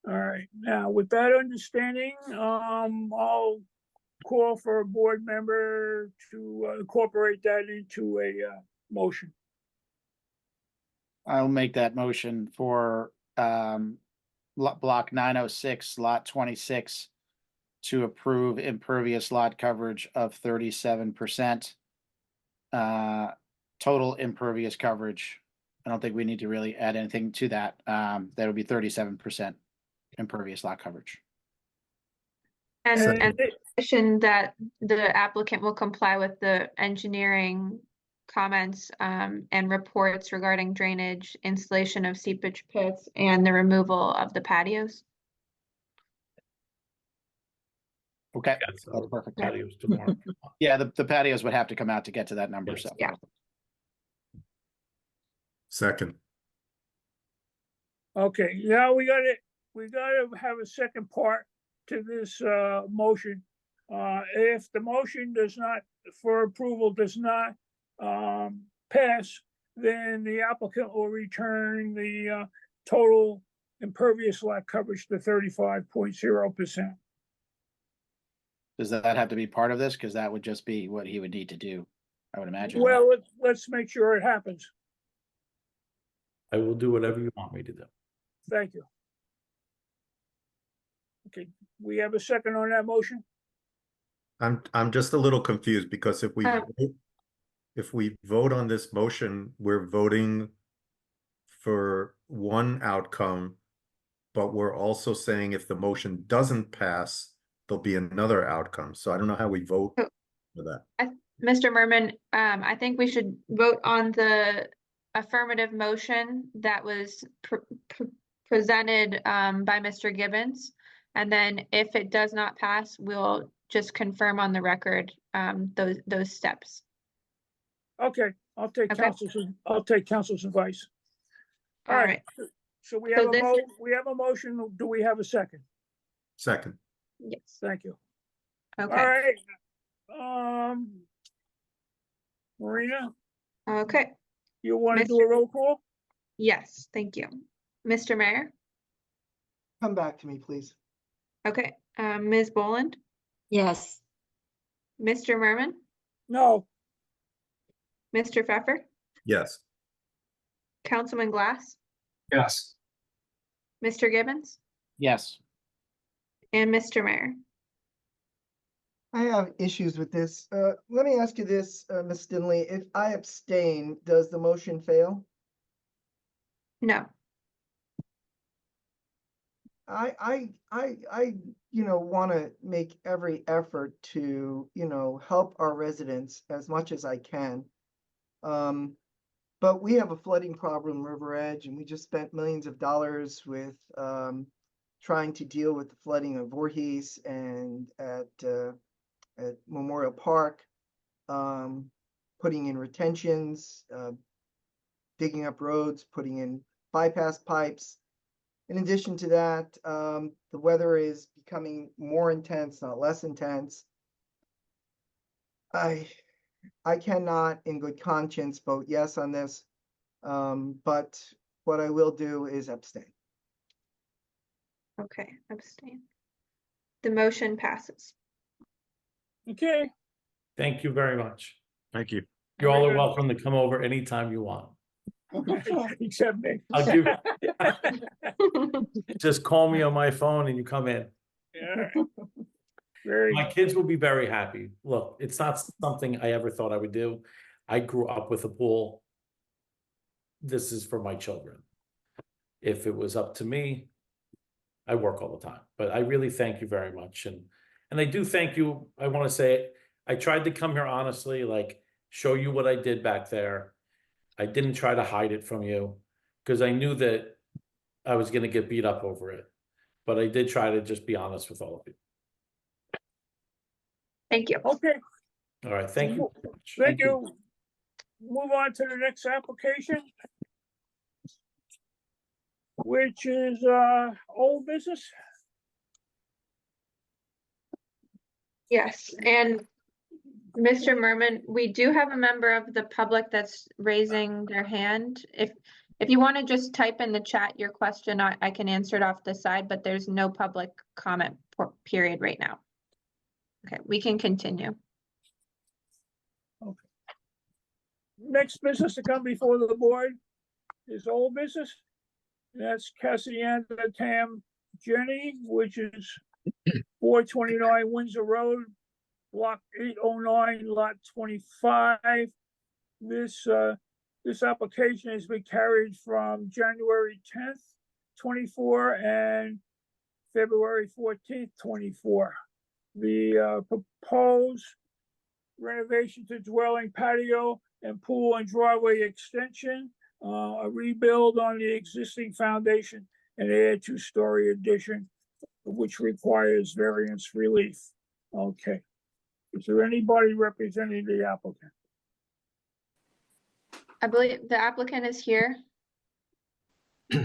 All right, now with that understanding, I'll call for a board member to incorporate that into a motion. I'll make that motion for block 906, lot 26 to approve impervious lot coverage of 37%. Total impervious coverage. I don't think we need to really add anything to that. That would be 37% impervious lot coverage. And And addition that the applicant will comply with the engineering comments and reports regarding drainage, installation of seepage pits, and the removal of the patios. Okay, Yeah, that's so perfect. patios tomorrow. Yeah, the patios would have to come out to get to that number, Yes. so. Yeah. Second. okay, now we gotta have a second part to this motion. If the motion does not, for approval, does not pass, then the applicant will return the total impervious lot coverage to 35.0%. Does that have to be part of this? Because that would just be what he would need to do, I would imagine. Well, let's make sure it happens. I will do whatever you want me to do. Thank you. Okay, we have a second on that motion? I'm just a little confused because if we Um, vote on this motion, we're voting for one outcome, but we're also saying if the motion doesn't pass, there'll be another outcome. So I don't know how we vote Oh. for that. Mr. Merman, I think we should vote on the affirmative motion that was presented by Mr. Gibbons. And then if it does not pass, we'll just confirm on the record those steps. Okay, I'll take Okay. council's advice. All All right, right. so we So have this- we have a motion. Do we have a second? Second. Yes. Thank you. All Okay. right. Marina, Okay. you want to do a roll call? Yes, thank you. Mr. Mayor? Come back to me, please. Okay. Ms. Boland? Yes. Mr. Merman? No, Mr. Pfeffer? Yes. Councilman Glass? Yes. Mr. Gibbons? Yes, And Mr. Mayor? I have issues with this. Let me ask you this, Ms. Stinley, if I abstain, does the motion fail? No. I, want to make every effort to, help our residents as much as I can. But But we have a flooding problem, River Edge, and we just spent millions of dollars with trying to deal with the flooding of Voorhees and at Memorial Park, putting in retentions, digging up roads, putting in bypass pipes. In addition to that, the weather is becoming more intense, not less intense. I cannot in good conscience vote yes on this, but what I will do is abstain. Okay, abstain. The motion passes. Okay, Thank you very much. Thank you. You all are welcome to come over anytime you want. except me. I'll give, just call me on my phone and you come in. Yeah. Very My good. kids will be very happy. Look, it's not something I ever thought I would do. I grew up with a pool. This is for my children. If it was up to me, I work all the time, but I really thank you very much. And I do thank you. I want to say, I tried to come here honestly, like show you what I did back there. I didn't try to hide it from you because I knew that I was going to get beat up over it, but I did try to just be honest with all of you. Thank you. Okay, All right, thank you. very much. thank you. Move on to the next application, which is old business. Yes, and Mr. Merman, we do have a member of the public that's raising their hand. If you want to just type in the chat your question, I can answer it off the side, but there's no public comment period right now. Okay, we can continue. Next business to come before the board is old business. That's Cassiana Tam Jenny, which is 429 Windsor Road, block 809, lot 25. This application has been carried from January 10th, 24 and February 14th, 24. The proposed renovation to dwelling, patio and pool and driveway extension, a rebuild on the existing foundation and add two-story addition, which requires variance relief. Okay. Is there anybody representing the applicant? I believe the applicant is here.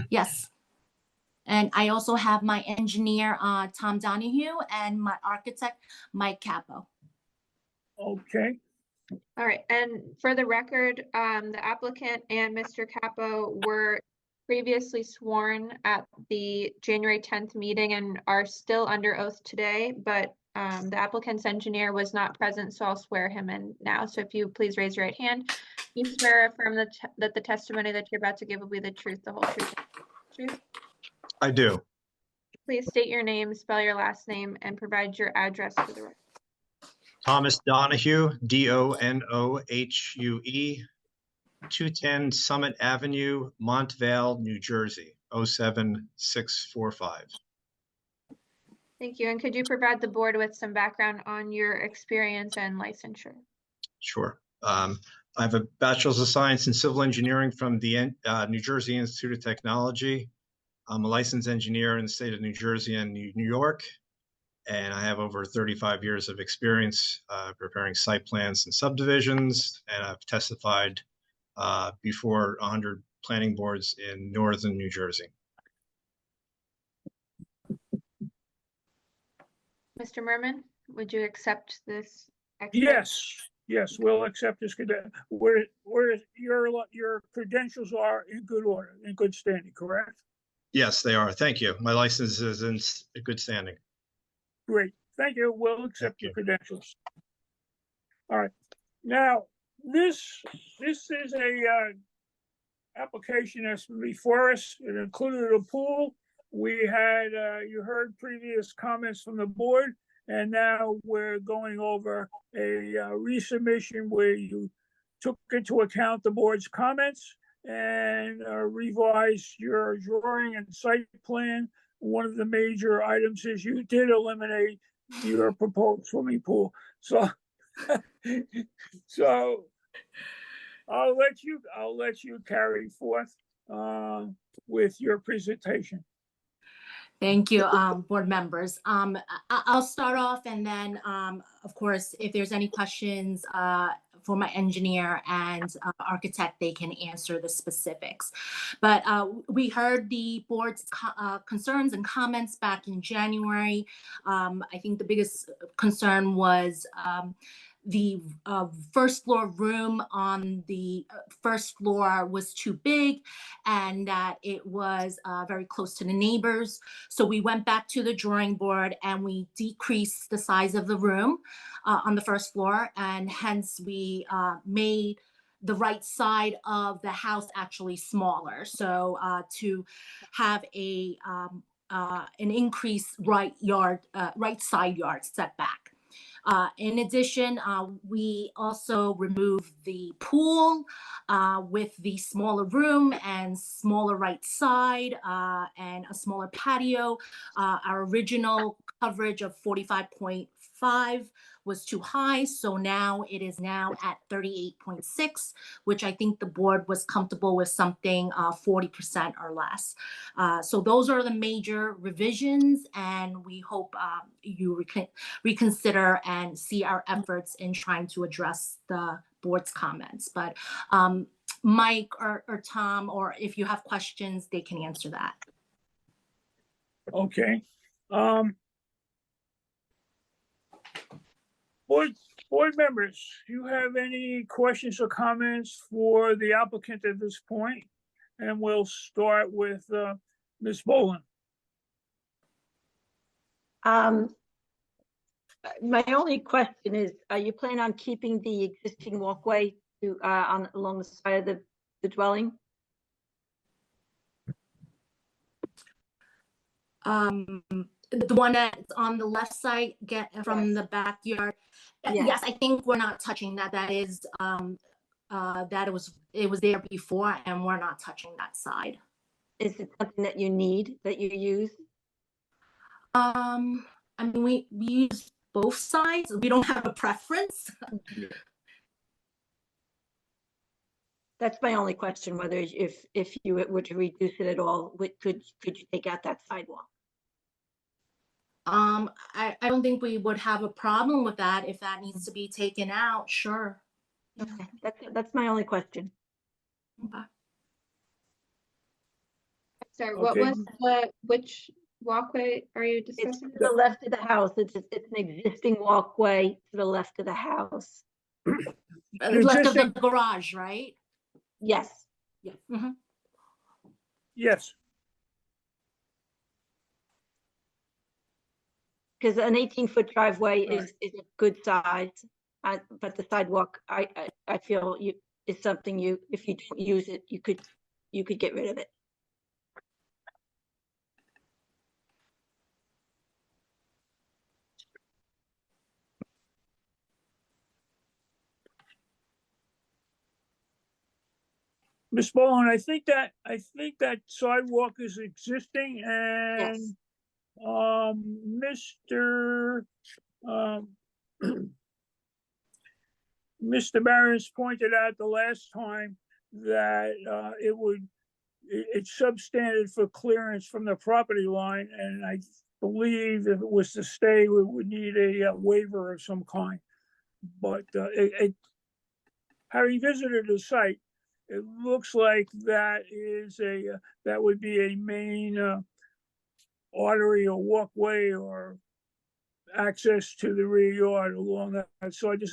Yes. And I also have my engineer, Tom Donahue, and my architect, Mike Capo. Okay. All right, and for the record, the applicant and Mr. Capo were previously sworn at the January 10th meeting and are still under oath today, but the applicant's engineer was not present, so I'll swear him in now. So if you please raise your right hand. You swear or affirm that the testimony that you're about to give will be the truth, the whole truth, and the truth? I do. Please state your name, spell your last name, and provide your address for the record. Thomas Donahue, Donohue, 210 Summit Avenue, Montvale, New Jersey, 07645. Thank you. And could you provide the board with some background on your experience and licensure? Sure. I have a bachelor's of science in civil engineering from the New Jersey Institute of Technology. I'm a licensed engineer in the state of New Jersey and New York, and I have over 35 years of experience preparing site plans and subdivisions, and I've testified before 100 planning boards in northern New Jersey. Mr. Merman, would you accept this? Yes, we'll accept this. Where your credentials are in good order, in good standing, correct? Yes, they are. Thank you. My license is in good standing. Great, thank you. We'll accept your credentials. All right, now this is a application that's before us. It included a pool. We had you heard previous comments from the board, and now we're going over a resubmission where you took into account the board's comments and revised your drawing and site plan. One of the major items is you did eliminate your proposed swimming pool. So I'll let you carry forth, with your presentation. Thank you, board members. I'll start off and then, of course, if there's any questions, for my engineer and architect, they can answer the specifics. But we heard the board's concerns and comments back in January. I think the biggest concern was the first floor room on the first floor was too big and that it was very close to the neighbors. So we went back to the drawing board and we decreased the size of the room on the first floor, and hence we made the right side of the house actually smaller. So to have an increased right side yard setback. In addition, we also removed the pool with the smaller room and smaller right side and a smaller patio. Our original coverage of 45.5 was too high, so now it is now at 38.6, which I think the board was comfortable with something 40% or less. So those are the major revisions, and we hope you reconsider and see our efforts in trying to address the board's comments. But Mike or Tom, or if you have questions, they can answer that. Okay. Board members, do you have any questions or comments for the applicant at this point? And we'll start with Ms. Boland. My only question is, are you planning on keeping the existing walkway to along the side of the dwelling? The one that's on the left side, from the backyard. Yes, I think we're not touching that. That is, it was there before, and we're not touching that side. Is it something that you need, that you use? I mean, we use both sides. We don't have a preference. That's my only question, whether if you were to reduce it at all, could you take out that sidewalk? I don't think we would have a problem with that. If that needs to be taken out, sure. Okay, that's my only question. Okay. Sorry, what Okay. was which walkway are you It's discussing? to the left of the house. It's an existing walkway to the left of the house. Left of the garage, right? Yes. Yeah. Mhm. Yes. Because an 18-foot driveway is a good size, but the sidewalk, I feel is something if you don't use it, you could get rid of it. Ms. Boland, I think that sidewalk is existing, and Mr. Barron's pointed out the last time that it's substandard for clearance from the property line, and I believe if it was to stay, we would need a waiver of some kind. But having visited the site, it looks like that would be a main artery or walkway or access to the rear yard along that side.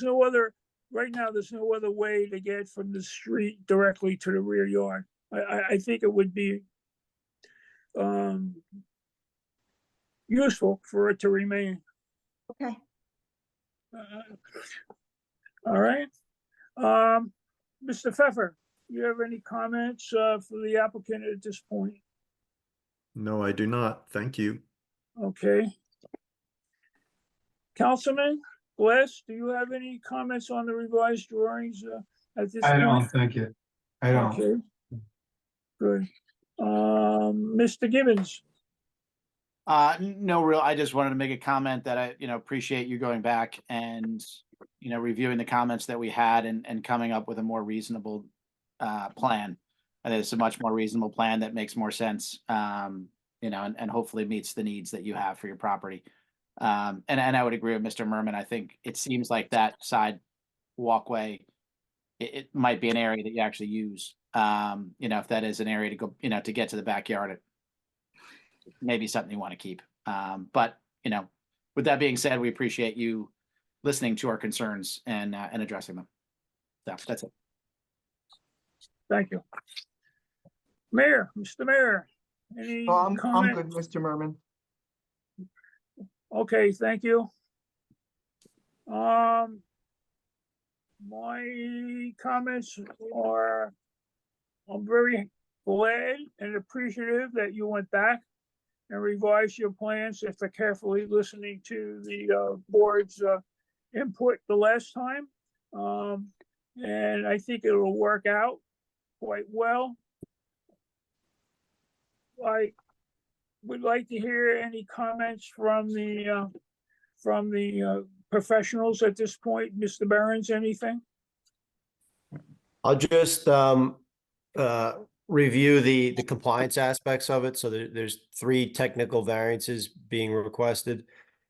Right now, there's no other way to get from the street directly to the rear yard. I think it would be useful for it to remain. Okay. All right. Mr. Pfeffer, you have any comments for the applicant at this point? No, I do not. Thank you. Okay. Councilman Glass, do you have any comments on the revised drawings at this point? I don't, thank you. I don't. Okay. Good. Mr. Gibbons? No real, I just wanted to make a comment that I, appreciate you going back and reviewing the comments that we had and coming up with a more reasonable plan. And it's a much more reasonable plan that makes more sense, and hopefully meets the needs that you have for your property. And I would agree with Mr. Merman. I think it seems like that side walkway, it might be an area that you actually use. If that is an area to go, to get to the backyard, it may be something you want to keep. But with that being said, we appreciate you listening to our concerns and addressing them. So that's it. Thank you. Mayor, Mr. Mayor, any Oh, I'm comment? good, Mr. Merman. Okay, thank you. My comments are, I'm very glad and appreciative that you went back and revised your plans after carefully listening to the board's input the last time. And I think it will work out quite well. I would like to hear any comments from the professionals at this point. Mr. Behrens, anything? I'll just review the compliance aspects of it. So there's 3 technical variances being requested.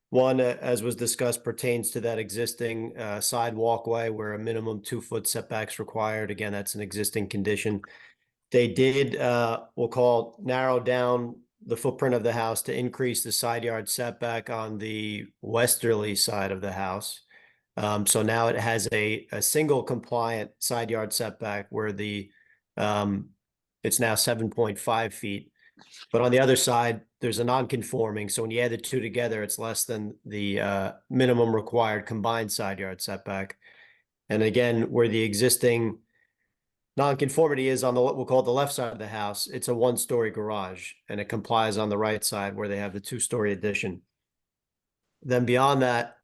One, as was discussed, pertains to that existing side walkway where a minimum 2-foot setbacks required. Again, that's an existing condition. They did, narrow down the footprint of the house to increase the side yard setback on the westerly side of the house. So now it has a single compliant side yard setback where it's now 7.5 feet. But on the other side, there's a non-conforming. So when you add the 2 together, it's less than the minimum required combined side yard setback. And again, where the existing non-conformity is on what we'll call the left side of the house, it's a 1-story garage, and it complies on the right side where they have the 2-story addition. Then beyond that,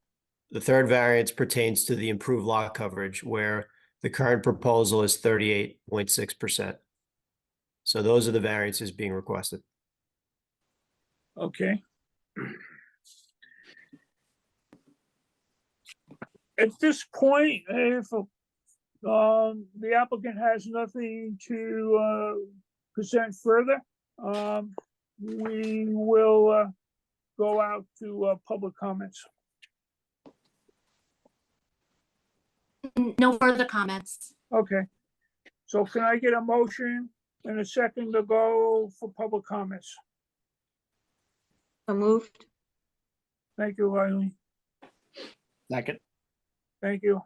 the 3rd variance pertains to the improved lot coverage, where the current proposal is 38.6%. So those are the variances being requested. Okay. At this point, if the applicant has nothing to present further, we will go out to public comments. No further comments. Okay. So can I get a motion and a second to go for public comments? So moved. Thank you, Eileen. Second. Thank you.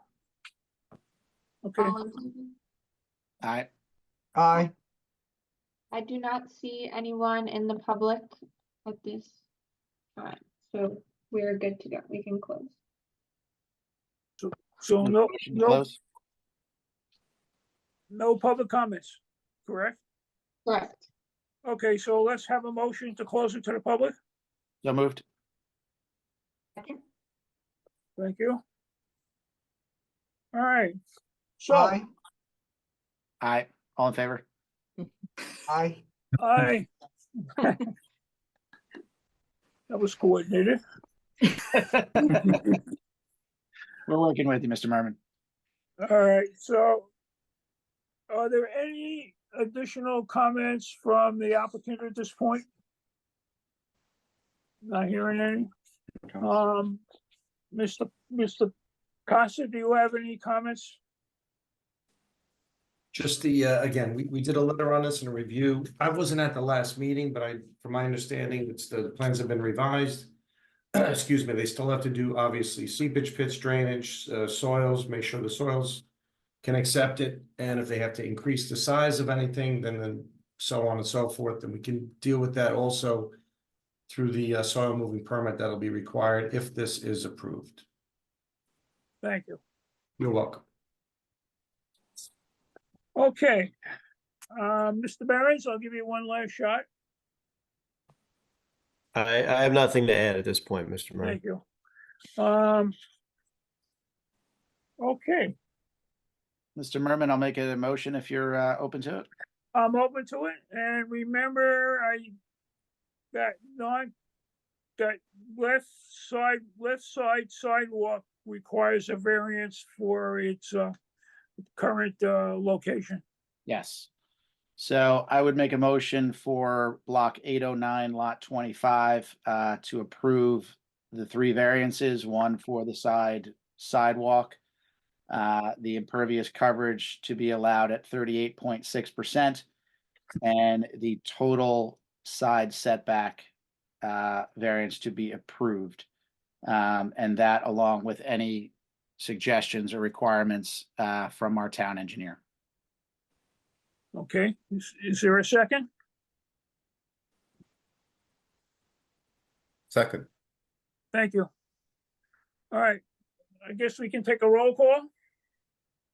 Okay, All in favor? Aye. Aye. I do not see anyone in the public at this time, so we're good to go. We can close. so no, Motion to no, close? no public comments, correct? Correct. Okay, so let's have a motion to close it to the public. So moved. Second. Thank you. All right, so Aye. Aye. All in favor? Aye. I. That was coordinated. We're working with you, Mr. Merman. All right, so are there any additional comments from the applicant at this point? Not hearing any. Mr. Casa, do you have any comments? Just again, we did a letter on this and a review. I wasn't at the last meeting, but from my understanding, the plans have been revised. Excuse me, they still have to do obviously seepage pits, drainage, soils, make sure the soils can accept it. And if they have to increase the size of anything, then so on and so forth, then we can deal with that also through the soil moving permit that'll be required if this is approved. Thank you. You're welcome. Okay, Mr. Behrens, I'll give you one last shot. I have nothing to add at this point, Mr. Murray. Thank you. Okay, Mr. Merman, I'll make a motion if you're open to it. I'm open to it, and remember, that left side sidewalk requires a variance for its current location. Yes. So I would make a motion for block 809, lot 25, to approve the three variances, one for the sidewalk, the impervious coverage to be allowed at 38.6%, and the total side setback variance to be approved. And that along with any suggestions or requirements from our town engineer. Okay, is there a second? Second. Thank you. All right, I guess we can take a roll call.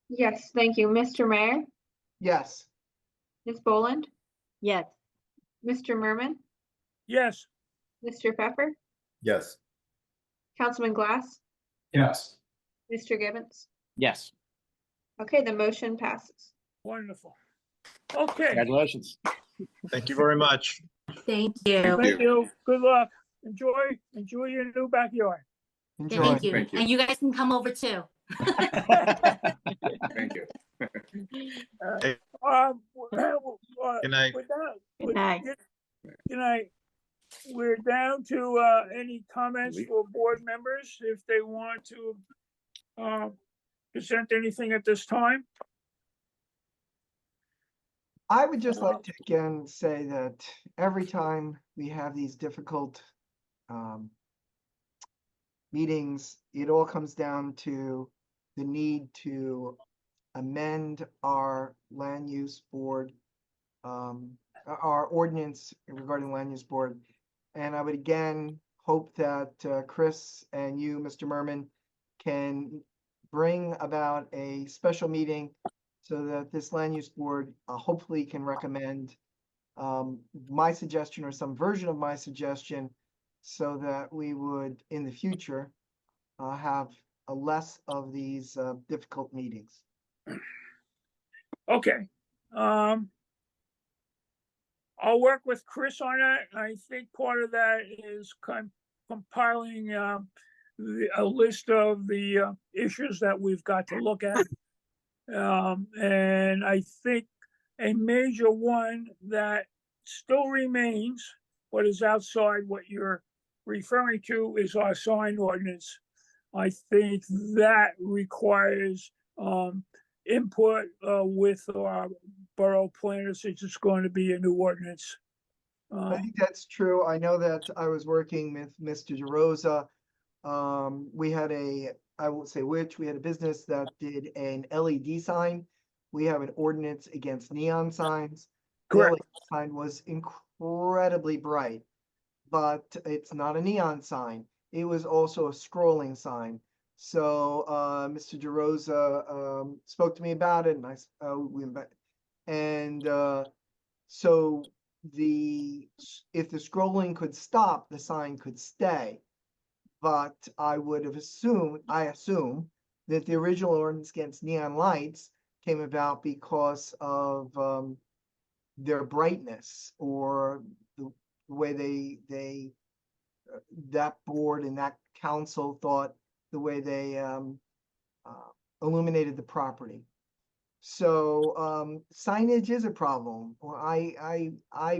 Yes, thank you. Mr. Mayor, Yes. Ms. Boland, Yes. Mr. Merman, Yes, Mr. Pfeffer, Yes. Councilman Glass, Yes. Mr. Gibbons. Yes, Okay, the motion passes. wonderful. Okay, congratulations. Thank you very much. Thank you. thank you. Good luck. Enjoy your new backyard. Enjoy. Thank you. Thank you. And you guys can come over too. Thank you. Good night. Good night. Good night. We're down to any comments for board members if they want to present anything at this time. I would just like to again say that every time we have these difficult meetings, it all comes down to the need to amend our land use board, our ordinance regarding land use board. And I would again hope that Chris and you, Mr. Merman, can bring about a special meeting so that this land use board hopefully can recommend my suggestion or some version of my suggestion so that we would, in the future, have a less of these difficult meetings. Okay. I'll work with Chris on that. I think part of that is compiling a list of the issues that we've got to look at. And I think a major one that still remains, but is outside what you're referring to, is our sign ordinance. I think that requires input with our borough planners. It's just going to be a new ordinance. I think that's true. I know that I was working with Mr. DeRosa. We had I won't say which, we had a business that did an LED sign. We have an ordinance against neon signs. The Correct. LED sign was incredibly bright, but it's not a neon sign. It was also a scrolling sign. So Mr. DeRosa spoke to me about it, and so if the scrolling could stop, the sign could stay. But I assume that the original ordinance against neon lights came about because of their brightness or the way that board and that council thought the way they illuminated the property. So signage is a problem. I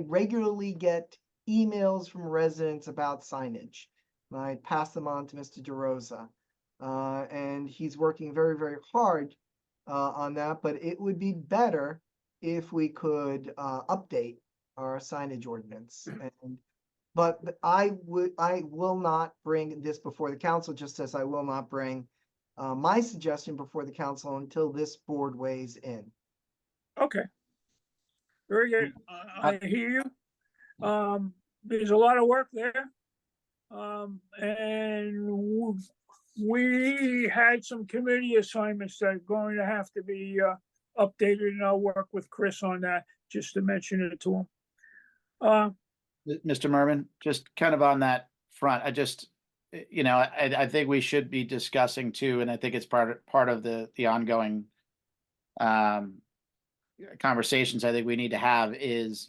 regularly get emails from residents about signage. I pass them on to Mr. DeRosa, and he's working very, very hard on that. But it would be better if we could update our signage ordinance. But I will not bring this before the council, just as I will not bring my suggestion before the council until this board weighs in. Okay. Very good. I hear you. There's a lot of work there. And we had some committee assignments that are going to have to be updated, and I'll work with Chris on that, just to mention it to him. Mr. Merman, just kind of on that front, I think we should be discussing too, and I think it's part of the ongoing conversations I think we need to have is,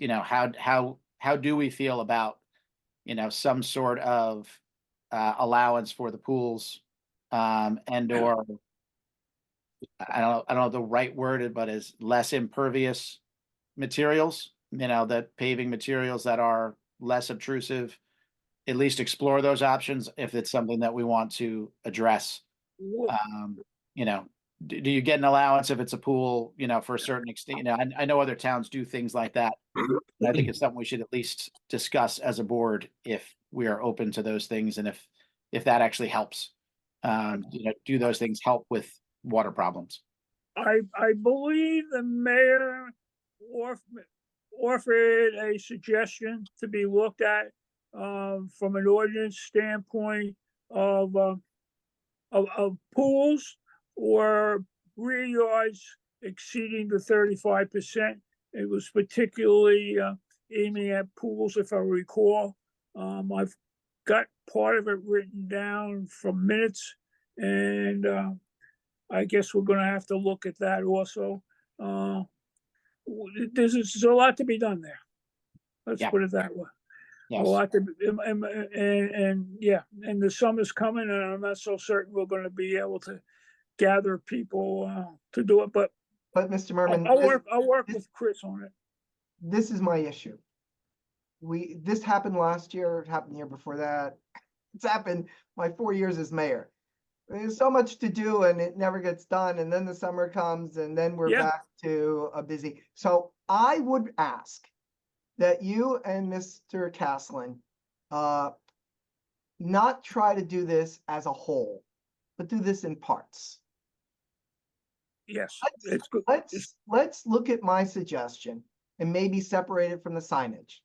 how do we feel about, some sort of allowance for the pools and or I don't know the right word, but is less impervious materials, the paving materials that are less obtrusive, at least explore those options if it's something that we want to address. Do you get an allowance if it's a pool, for a certain extent? I know other towns do things like that. And I think it's something we should at least discuss as a board if we are open to those things and if that actually helps. Do those things help with water problems? I believe the mayor offered a suggestion to be looked at from an ordinance standpoint of pools or rear yards exceeding the 35%. It was particularly aiming at pools, if I recall. I've got part of it written down from minutes, and I guess we're going to have to look at that also. There's a lot to be done there. Let's put it that way. Yes. A lot to, and the summer's coming, and I'm not so certain we're going to be able to gather people to do it. But Mr. Merman, I'll work with Chris on it. This is my issue. This happened last year. It happened the year before that. It's happened my 4 years as mayor. There's so much to do and it never gets done. And then the summer comes and then we're back to a busy. So I would ask that you and Mr. Caslin not try to do this as a whole, but do this in parts. Yes, it's good. Let's look at my suggestion and maybe separate it from the signage.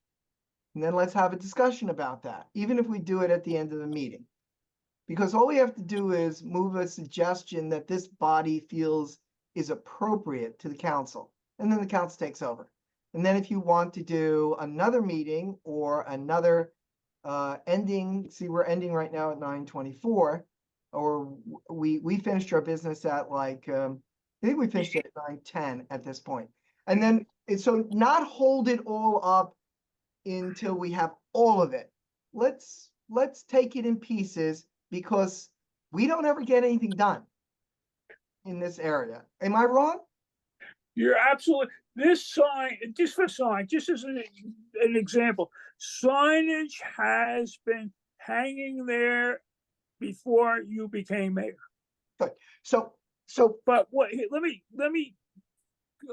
And then let's have a discussion about that, even if we do it at the end of the meeting. Because all we have to do is move a suggestion that this body feels is appropriate to the council, and then the council takes over. And then if you want to do another meeting or another ending, see, we're ending right now at 9:24, or we finished our business at like, I think we finished at 9:10 at this point. And then, so not hold it all up until we have all of it. Let's take it in pieces, because we don't ever get anything done in this area. Am I wrong? You're absolutely, this sign, just as an example, signage has been hanging there before you became mayor. Good. But let me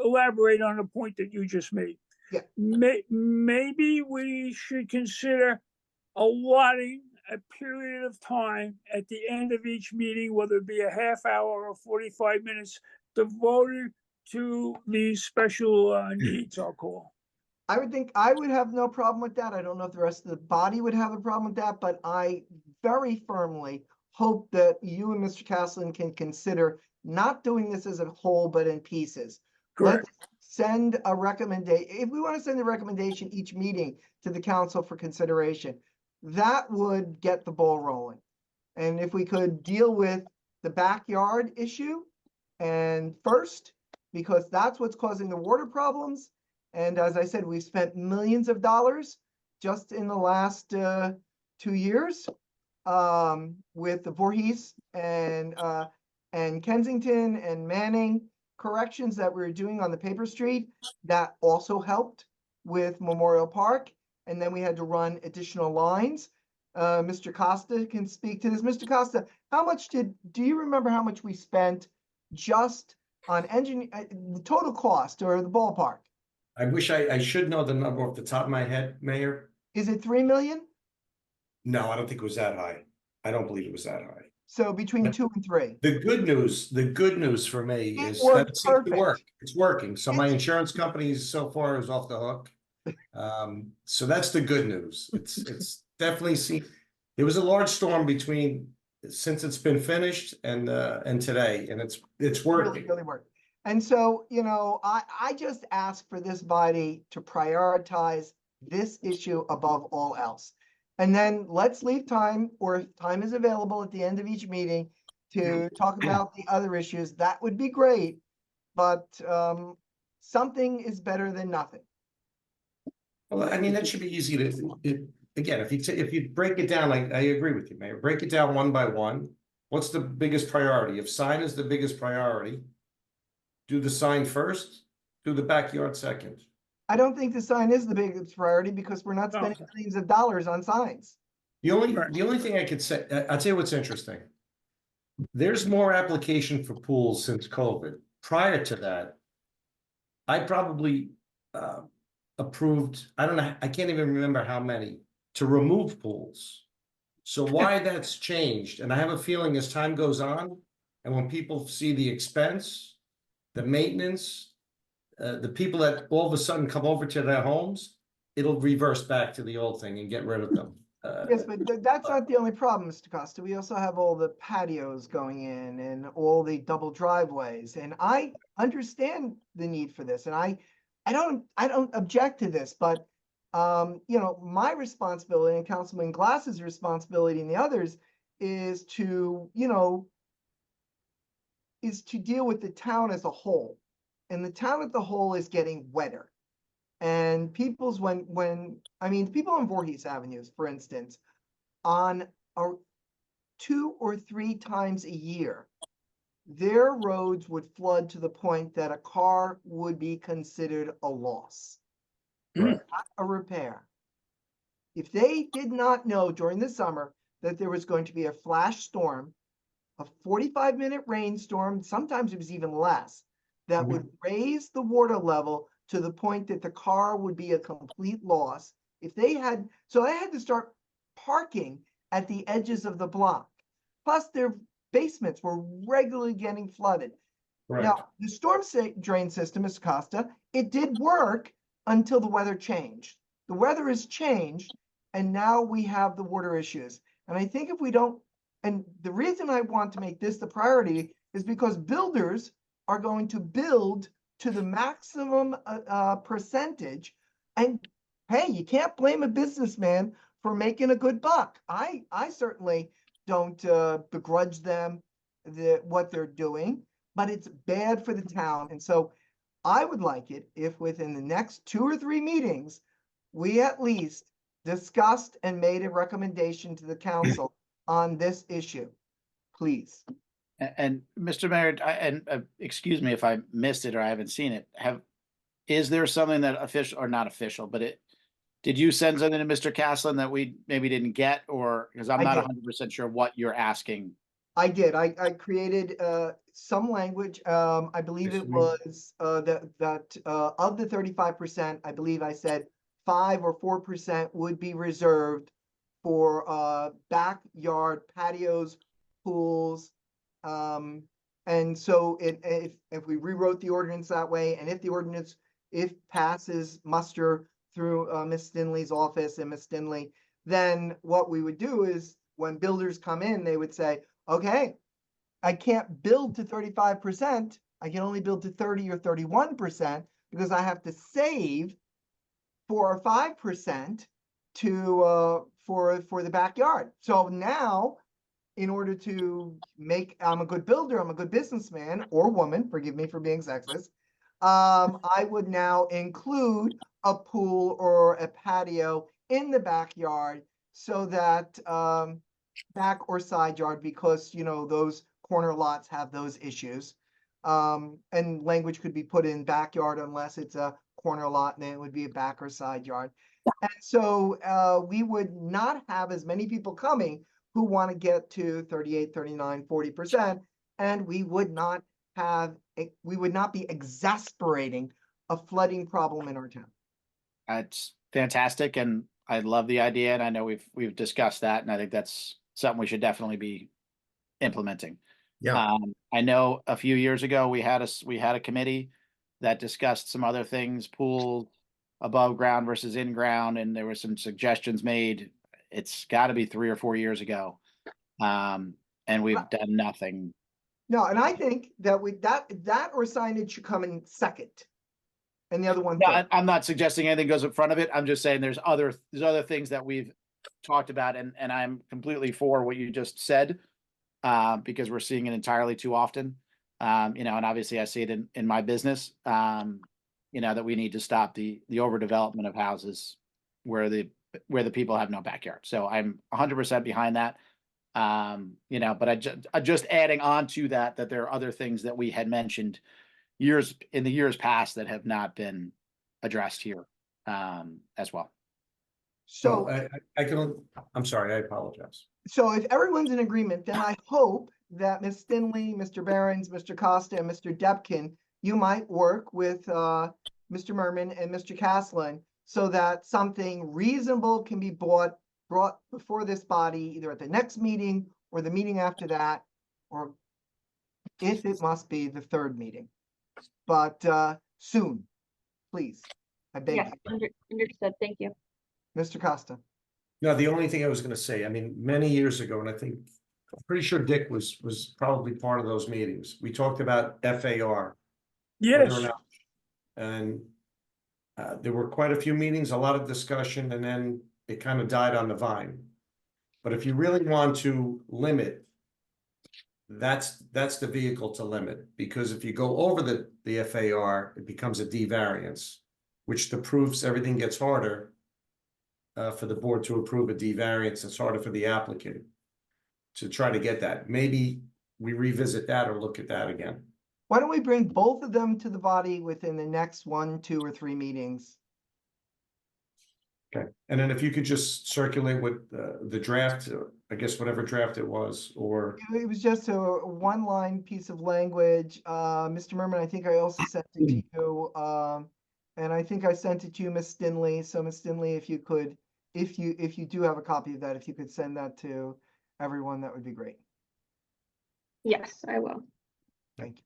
elaborate on the point that you just made. Yeah. Maybe we should consider allotting a period of time at the end of each meeting, whether it be a half hour or 45 minutes, devoted to these special needs, I'll call. I would think I would have no problem with that. I don't know if the rest of the body would have a problem with that, but I very firmly hope that you and Mr. Caslin can consider not doing this as a whole, but in pieces. Correct. Let's send a recommendation. If we want to send a recommendation each meeting to the council for consideration, that would get the ball rolling. And if we could deal with the backyard issue and first, because that's what's causing the water problems. And as I said, we've spent millions of dollars just in the last 2 years with the Voorhees and Kensington and Manning corrections that we were doing on the paper street. That also helped with Memorial Park. And then we had to run additional lines. Mr. Costa can speak to this. Mr. Costa, do you remember how much we spent just on the total cost or the ballpark? I wish I should know the number off the top of my head, Mayor. Is it 3 million? No, I don't think it was that high. I don't believe it was that high. So between 2 and 3. The good news for me It is worked that it seems to perfect. work. It's working. So my insurance company so far is off the hook. So that's the good news. It's definitely there was a large storm since it's been finished and today, and it's working. Really worked. And so, I just ask for this body to prioritize this issue above all else. And then let's leave time, or if time is available at the end of each meeting, to talk about the other issues. That would be great, but something is better than nothing. Well, I mean, that should be easy again, if you break it down, like I agree with you, Mayor, break it down one by one. What's the biggest priority? If sign is the biggest priority, do the sign first, do the backyard second. I don't think the sign is the biggest priority because we're not No. spending millions of dollars on signs. The only thing I could say, I'll tell you what's interesting. There's more application for pools since COVID. Prior to that, I probably approved, I don't know, I can't even remember how many, to remove pools. So why that's changed, and I have a feeling as time goes on, and when people see the expense, the maintenance, the people that all of a sudden come over to their homes, it'll reverse back to the old thing and get rid of them. Yes, but that's not the only problem, Mr. Costa. We also have all the patios going in and all the double driveways. And I understand the need for this. And I don't object to this, but you know, my responsibility and Councilman Glass's responsibility and the others is to, you know, is to deal with the town as a whole. And the town as a whole is getting wetter. And people's I mean, people on Voorhees Avenues, for instance, on 2 or 3 times a year, their roads would flood to the point that a car would be considered a loss, not a repair. If they did not know during the summer that there was going to be a flash storm, a 45-minute rainstorm, sometimes it was even less, that would raise the water level to the point that the car would be a complete loss. If they had, so they had to start parking at the edges of the block. Plus their basements were regularly getting flooded. Right. Now, the storm drain system, Mr. Costa, it did work until the weather changed. The weather has changed, and now we have the water issues. And I think if we don't, and the reason I want to make this the priority is because builders are going to build to the maximum percentage. And hey, you can't blame a businessman for making a good buck. I certainly don't begrudge them what they're doing, but it's bad for the town. And so I would like it if within the next 2 or 3 meetings, we at least discussed and made a recommendation to the council on this issue, please. And Mr. Mayor, excuse me if I missed it or I haven't seen it. Is there something that official or not official, but did you send something to Mr. Caslin that we maybe didn't get, or because I'm I not did. 100% sure what you're asking? I did. I created some language. I believe it was that of the 35%, I believe I said 5 or 4% would be reserved for backyard patios, pools. And so if we rewrote the ordinance that way, and if the ordinance, if passes muster through Ms. Stinley's office and Ms. Stinley, then what we would do is when builders come in, they would say, okay, I can't build to 35%. I can only build to 30 or 31% because I have to save 4 or 5% to for the backyard. So now, in order to make, I'm a good builder, I'm a good businessman or woman, forgive me for being sexist, I would now include a pool or a patio in the backyard so that back or side yard, because you know those corner lots have those issues. And language could be put in backyard unless it's a corner lot, and then it would be a back or side yard. And so we would not have as many people coming who want to get to 38, 39, 40%, and we would not be exasperating a flooding problem in our town. It's fantastic, and I love the idea, and I know we've discussed that, and I think that's something we should definitely be implementing. Yeah. I know a few years ago we had a committee that discussed some other things, pools above ground versus in ground, and there were some suggestions made. It's got to be 3 or 4 years ago, and we've done nothing. No, and I think that that or signage should come in second, and the other one. No, I'm not suggesting anything goes in front of it. I'm just saying there's other things that we've talked about, and I'm completely for what you just said, because we're seeing it entirely too often. You know, and obviously I see it in my business. You know, that we need to stop the overdevelopment of houses where the people have no backyard. So I'm 100% behind that. You know, but just adding on to that, that there are other things that we had mentioned in the years past that have not been addressed here, as well. So, I'm sorry, I apologize. so if everyone's in agreement, then I hope that Ms. Stinley, Mr. Behrens, Mr. Costa, and Mr. Depkin, you might work with Mr. Merman and Mr. Caslin so that something reasonable can be brought before this body, either at the next meeting or the meeting after that, or if it must be the third meeting. But soon, please. I beg Yes, you. understood. Thank you. Mr. Costa. No, the only thing I was gonna say, I mean, many years ago, and I'm pretty sure Dick was probably part of those meetings. We talked about FAR. whether or Yes, not- And there were quite a few meetings, a lot of discussion, and then it kind of died on the vine. But if you really want to limit, that's the vehicle to limit, because if you go over the FAR, it becomes a D variance, which the proofs, everything gets harder for the board to approve a D variance. It's harder for the applicant to try to get that. Maybe we revisit that or look at that again. Why don't we bring both of them to the body within the next 1, 2, or 3 meetings? Okay, and then if you could just circulate with the draft, I guess whatever draft it was, or It was just a one-line piece of language. Mr. Merman, I think I also sent it to you. And I think I sent it to you, Ms. Stinley. So Ms. Stinley, if you could, if you do have a copy of that, if you could send that to everyone, that would be great. Yes, I will. Thank you.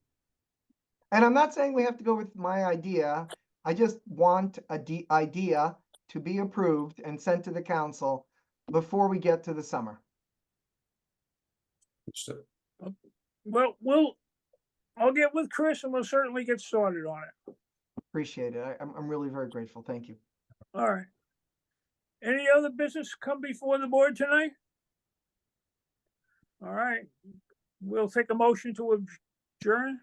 And I'm not saying we have to go with my idea. I just want idea to be approved and sent to the council before we get to the summer. well, I'll get with Chris and we'll certainly get started on it. Appreciate it. I'm really very grateful. Thank you. All right. Any other business come before the board tonight? All right, we'll take a motion to adjourn.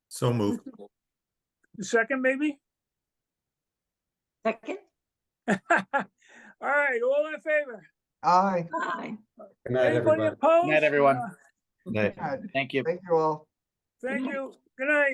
So moved. The second, maybe? Second? All right, all in favor? Aye. Aye. Good night, Anybody everybody. opposed? Good night, everyone. Good. Thank you. Thank you all. Thank you. Good night.